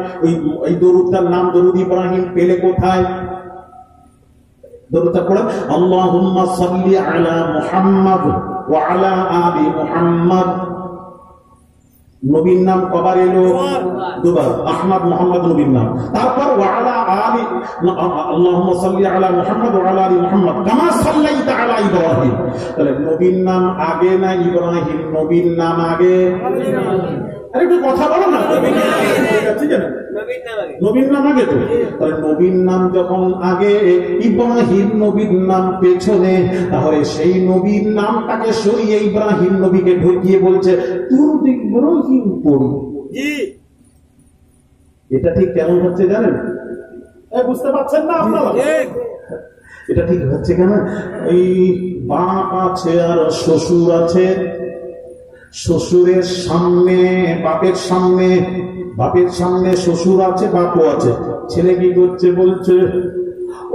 ওই দরুদটার নাম দরুদ ইব্রাহিম পেলে কোথায়? দরুদটা পড়েন, আল্লাহুম্মা সাল্লি আলা মুহাম্মাদ ওয়া আলা আলি মুহাম্মাদ। নবীর নাম কবার এলো? দুবার। আহমদ মোহাম্মদ নবীর নাম। তারপর ওয়া আলা আলি, আল্লাহুম্মা সাল্লি আলা মুহাম্মাদ ওয়া আলা আলি মুহাম্মাদ কামা সাল্লাইতা আলা ইব্রাহিম। তাহলে নবীর নাম আগে না ইব্রাহিম? নবীর নাম আগে। আরে একটু কথা বলো না, নবীর নাম আগে তো। তাহলে নবীর নাম যখন আগে, ইব্রাহিম নবীর নাম পেছনে, তাহলে সেই নবীর নামটাকে সরিয়ে ইব্রাহিম নবীকে ঢুকিয়ে বলছে তুই ইব্রাহিম পড়ি। এটা ঠিক কেমন হচ্ছে জানেন? বুঝতে পারছেন না আপনারা? এটা ঠিক হচ্ছে কেন? এই বাপ আছে আর শ্বশুর আছে, শ্বশুরের সামনে বাপের সামনে শ্বশুর আছে, বাপও আছে। ছেলে কি করছে? বলছে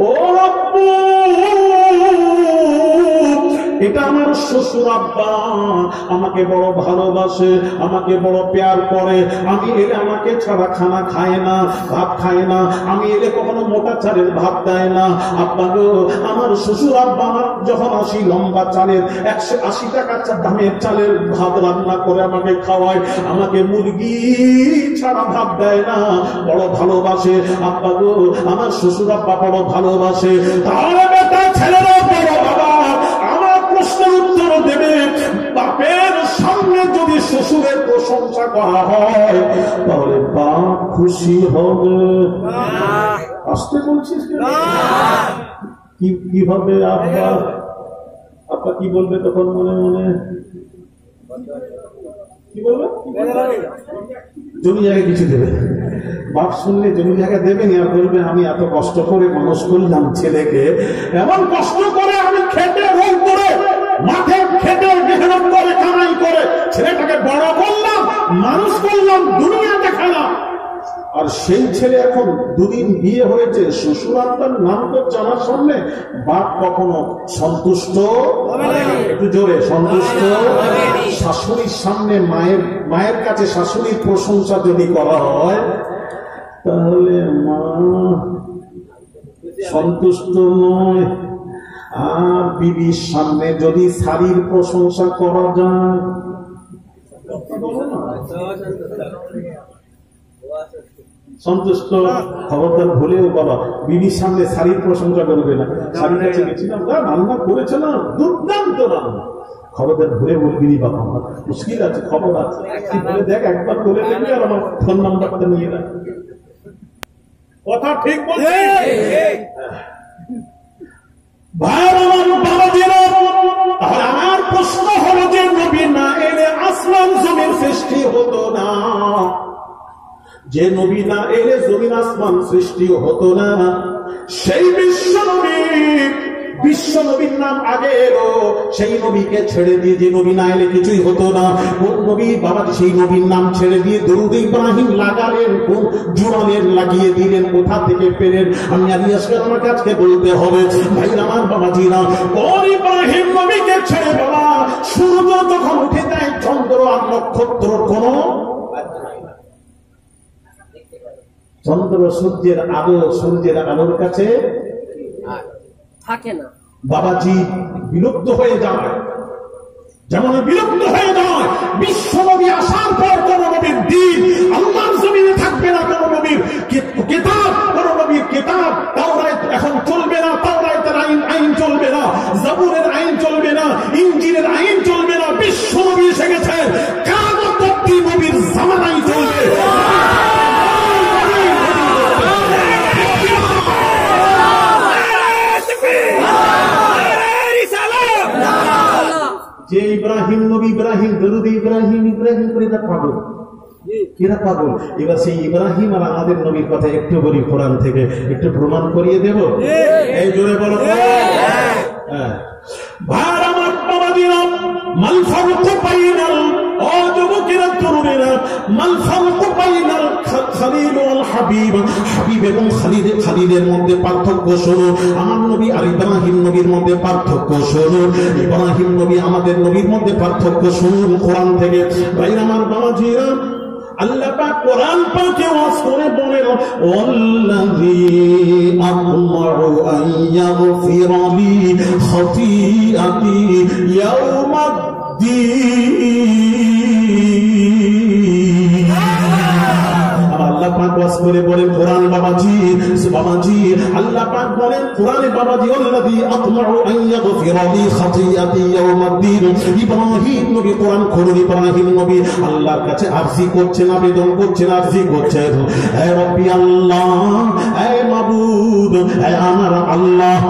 ও আব্বু, এটা আমার শ্বশুর আব্বা, আমাকে বড় ভালোবাসে, আমাকে বড় প্যার করে। আমি এলে আমাকে ছাড়া খানা খায় না, ভাত খায় না। আমি এলে কখনো মোটা চালের ভাত দেয় না। আব্বা গো, আমার শ্বশুর আব্বা আমার যখন আসি লম্বা চালের 180 টাকা দামের চালের ভাত রান্না করে আমাকে খাওয়ায়, আমাকে মুরগি ছাড়া ভাত দেয় না। বড় ভালোবাসে আব্বা গো, আমার শ্বশুর আব্বা বড় ভালোবাসে। তাহলে বেটা ছেলেরা বড় বাবা আমার প্রশ্নের উত্তর দেবে। বাপের সামনে যদি শ্বশুরের প্রশংসা করা হয় তাহলে বাপ খুশি হবে। আসতে বলছিস কিভাবে? আব্বা কি বলবে তখন? মনে মনে কি বলবে? জমি জায়গা কিছু দেবে। বাপ শুনলে জমি জায়গা দেবেনি, আর বলবে আমি এত কষ্ট করে মানুষ করলাম ছেলেকে, এমন কষ্ট করে আমি খেটে রোল করে মাঠে খেটে মেহনত করে কামাই করে ছেলেটাকে বড় করলাম, মানুষ করলাম, দুনিয়া দেখালাম, আর সেই ছেলে এখন দুদিন বিয়ে হয়েছে, শ্বশুর আত্মার নাম করছে আমার সামনে, বাপ কখনো সন্তুষ্ট? একটু জোরে, সন্তুষ্ট? শাশুড়ির সামনে মায়ের কাছে শাশুড়ির প্রশংসা যদি করা হয় তাহলে মা সন্তুষ্ট নয়। আর বিবির সামনে যদি শাড়ির প্রশংসা করা যায়, সন্তুষ্ট? খবরদার ভুলেও বাবা বিবির সামনে শাড়ির প্রশংসা করবে না। শাড়ির কাছে গেছিলাম, রান্না করেছে না, দুর্দান্ত রান্না, খবরদার ভুলে বলবি বাবা আমার মুশকিল আছে, খবর আছে, তুই বলে দেখ, একবার বলে দেখবি আর আমার ফোন নাম্বারটা নিয়ে রাখ। কথা ঠিক বলছি? তাহলে আমার প্রশ্ন হলো যে নবী না এলে আসমান জমির সৃষ্টি হতো না, যে নবী না এলে জমিন আসমান সৃষ্টি হতো না। সেই বিশ্ব নবীর নাম আগে এলো, সেই নবীকে ছেড়ে দিয়ে যে নবী না এলে কিছুই হতো না। কোন নবী বাবা? সেই নবীর নাম ছেড়ে দিয়ে দরুদ ইব্রাহিম লাগালেন, কোন জুরানের লাগিয়ে দিলেন, কোথা থেকে পেলেন? আমি আজকে আমার কাছে বলতে হবে ভাই আমার বাবাজিরা, কোন ইব্রাহিম নবীকে ছেড়ে বাবা সূর্য যখন উঠে যায়, চন্দ্র আর নক্ষত্র কোন চন্দ্র সূর্যের আলোর কাছে থাকে না বাবাজি, বিলুপ্ত হয়ে যায়। যেমন বিলুপ্ত হয়ে যায় বিশ্ব নবী আসার পর কোন নবীর দিন আল্লাহর জমিনে থাকবে না, কোন নবীর কিতাব, কোন নবীর কিতাব তাওরাত এখন চলবে না, তাওরাতের আইন চলবে না, জাবুরের আইন চলবে না, ইনজিলের আইন চলবে না। বিশ্ব নবী এসে গেছে, কিয়ামত অবধি নবীর জামানায় চলবে। যে ইব্রাহিম নবী ইব্রাহিম দরুদ ইব্রাহিম করে তা পাগল, এরা পাগল। এবার সেই ইব্রাহিম আর আমাদের নবীর কথা একটু বলি, কোরআন থেকে একটু প্রমাণ করিয়ে দেব। এই জোরে বলো ভাই আমার বাবাজিরা, মাল ফারকু বাইনাল, ও যুবকেরা তরুণেরা, মাল ফারকু বাইনাল খালিল ওয়াল হাবিব, হাবিব এবং খালিলের মধ্যে পার্থক্য শোনো। আমার নবী আর ইব্রাহিম নবীর মধ্যে পার্থক্য শোনো, ইব্রাহিম নবী আমাদের নবীর মধ্যে পার্থক্য শুনুন কোরআন থেকে। ভাই আমার বাবাজিরা, আল্লাহ পাক কোরআন পাকে ওয়াজ করে বলেন, ওয়াল্লাযী আমরু আইয়াগফিরা লি খাতিআতি ইয়াউমাদ্দিন। আল্লাহ পাক ওয়াজ করে বলেন কোরআন বাবাজি, আল্লাহ পাক বলেন কোরআনে বাবাজি, ওয়াল্লাযী আমরু আইয়াগফিরা লি খাতিআতি ইয়াউমাদ্দিন। ইব্রাহিম নবী কোরআন খুলুন, ইব্রাহিম নবী আল্লাহর কাছে আরজি করছেন, আবেদন করছেন, আরজি করছেন, হে রব্বি আল্লাহ, হে মাবুদ, হে আমার আল্লাহ,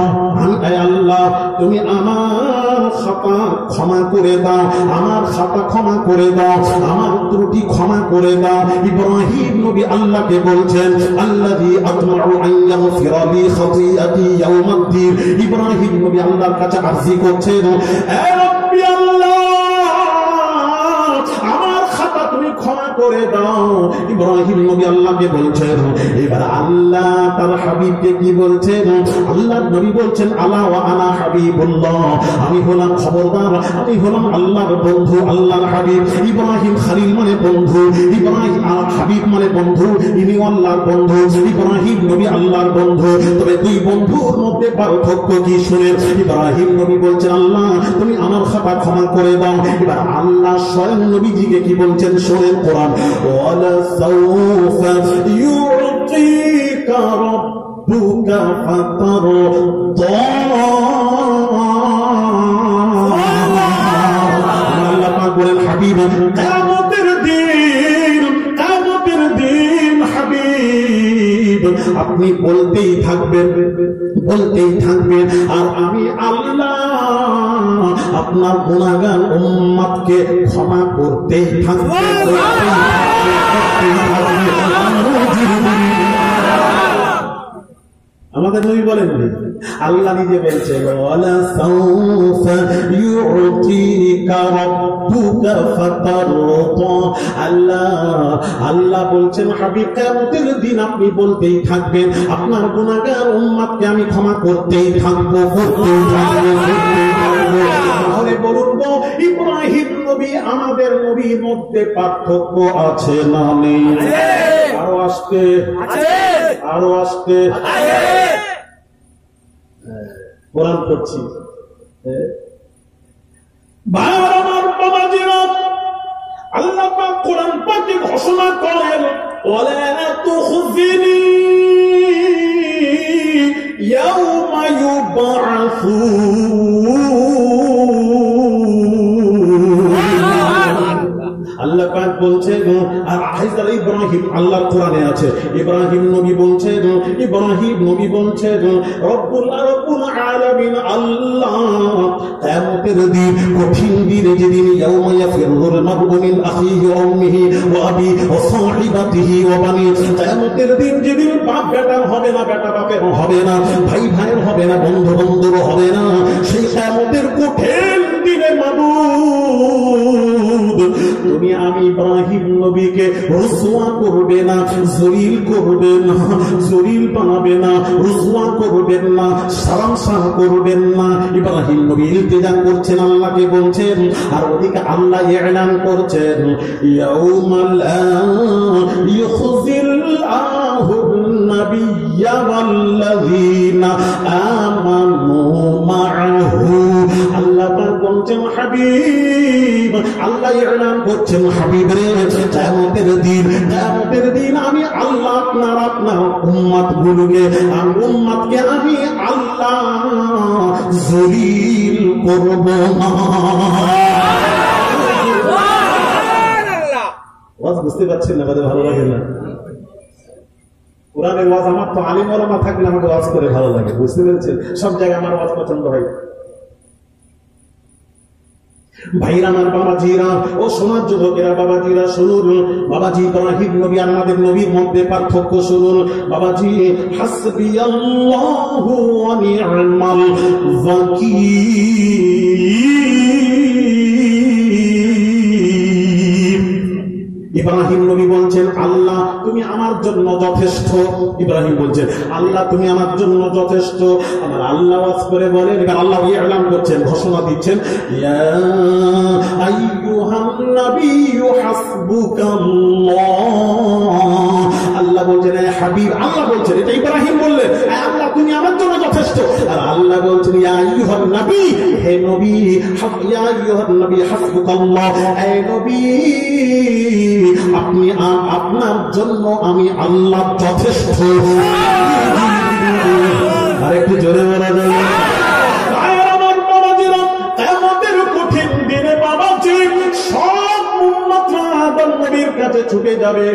হে আল্লাহ, তুমি আমার খাতা ক্ষমা করে দাও, আমার খাতা ক্ষমা করে দাও, আমার ত্রুটি ক্ষমা করে দাও। ইব্রাহিম নবী আল্লাহকে বলছেন, আল্লাযী আতমাউ আন ইয়াগফিরা লি খাতিআতি ইয়াউমাদ্দিন। ইব্রাহিম নবী আল্লাহর কাছে আরজি করছেন, হে রব্বি আল্লাহ, আমার খাতা তুমি ক্ষমা করে দাও। ইব্রাহিম নবী আল্লাহকে বলছেন। এবার আল্লাহ তার হাবিবকে কি বলছেন? আল্লাহর নবী বলছেন, আলা ওয়া আনা হাবিবুল্লাহ, আমি হলাম, খবরদার, আমি হলাম আল্লাহর বন্ধু, আল্লাহর হাবিব। ইব্রাহিম খালিল মানে বন্ধু, ইব্রাহিম হাবিব মানে বন্ধু, ইনি আল্লাহর বন্ধু, ইব্রাহিম নবী আল্লাহর বন্ধু। তবে দুই বন্ধুর মধ্যে পার্থক্য কি শুনেন? ইব্রাহিম নবী বলছেন, আল্লাহ তুমি আমার খাতা ক্ষমা করে দাও। এবার আল্লাহ স্বয়ং নবীজিকে কি বলছেন শোনেন কোরআন, ওয়ালা সাউফা ইউতিকা রাব্বুকা ফাতারদা। আল্লাহ পাক বলেন, হাবিব কিয়ামতের দিন হাবিব আপনি বলতেই থাকবেন, বলতেই থাকবেন, আর আমি আল্লাহ আপনার গুনাহগার উম্মতকে ক্ষমা করতেই থাকবে, করতেই থাকবে। আমাদের নবী বলেন, আল্লাহ নিজে বলছেন, ওয়ালা সাউফা ইউতিকা রাব্বুকা ফাতারদা। আল্লাহ বলছেন, হাবিব কিয়ামতের দিন আপনি বলতেই থাকবেন, আপনার গুনাহগার উম্মতকে আমি ক্ষমা করতেই থাকবো, করতেই থাকবো, করতেই থাকবো। তাহলে বলুন তো, ইব্রাহিম নবী আমাদের নবীর মধ্যে পার্থক্য আছে না নেই? আরো আসতে, আরো আসতে। কোরআন পড়ছি, আল্লাহ পাক কোরআন পাকে ঘোষণা করেন, ওয়ালা তুখজিনি ইয়াওমা ইউবআসুন। আল্লাহ পাক বলছেন, আর হাজরত ইব্রাহিম আল্লাহর কোরআনে আছে, ইব্রাহিম নবী বলছেন, ইব্রাহিম নবী বলছেন, রব্বুল আলামিন আল্লাহ কিয়ামতের দিন, কঠিন দিনে, যেদিন ইয়াউমা ইয়াফিরুল মার'উ মিন আখিহি ওয়া উম্মিহি ওয়া আবিহি ওয়া সাহিবাতিহি ওয়া বানিহি। কিয়ামতের দিন যেদিন বাপ বেটার হবে না, বেটা বাপের হবে না, ভাই ভাইয়ের হবে না, বন্ধু বন্ধুর হবে না, সেই কিয়ামতের কঠিন দিনে মাবুদ তুমি আমি ইব্রাহিম নবীকে রসওয়া করবে না, জলিল করবে না, জলিল বানাবে না, রসওয়া করবেন না, শরমসার করবেন না। ইব্রাহিম নবী ইলতিজা করছেন, আল্লাহকে বলছেন, আর ওদিকে আল্লাহ ইলান করছেন, ইয়াউমা লা ইউখজিল্লাহুন নাবিয়্যা ওয়াল্লাযীনা আমানু মা'আহু। আল্লাহ পাক বলছেন, হাবিব, আল্লাহ ইলান করছেন, হাবিব রে, কিয়ামতের দিন আমি আল্লাহ আপনার উম্মতগুলোকে, আমি উম্মতকে আমি আল্লাহ জলিল করব না। ওয়াজ বুঝতে পারছেন না? ভালো লাগে না? কোরআনের ওয়াজ আমার তো আলিম ওলামা থাকলে আমাকে ওয়াজ করে ভালো লাগে, বুঝতে পেরেছেন? সব জায়গায় আমার ওয়াজ পছন্দ হয়। ভাইরা আমার, বাবাজিরা ও সোনার যুবকেরা, বাবাজিরা শুনুন, বাবাজি ইব্রাহিম নবী আর আমাদের নবীর মধ্যে পার্থক্য শুনুন। বাবাজি, হাসবিয়াল্লাহু ওয়া নি'মাল ওয়াকিল। ইব্রাহিম নবী বলছেন, আল্লাহ তুমি আমার জন্য যথেষ্ট। ইব্রাহিম বলছেন, আল্লাহ তুমি আমার জন্য যথেষ্ট। আমার আল্লাহ ওয়াজ করে বলেন, এবার আল্লাহ ইলান করছেন, ঘোষণা দিচ্ছেন, ইয়া আইয়ুহান নাবিয়্যু হাসবুকাল্লাহ। আল্লাহ বলছেন, হে হাবিব, আল্লাহ বলছেন, এটা ইব্রাহিম বললেন, আল্লাহ তুমি আমার জন্য যথেষ্ট। আর আল্লাহ বলছেন, ইয়া আইয়ুহান নবী, হে নবী, ইয়া আইয়ুহান নবী হাসবুকাল্লাহ, হে নবী আপনি, আপনার জন্য আমি আল্লাহ যথেষ্ট। আর একটু জোরে বলা যাবে? আমার বাবাজিরা, কিয়ামতের কঠিন দিনে বাবাজি সব উম্মতরা আদম নবীর কাছে ছুটে যাবে।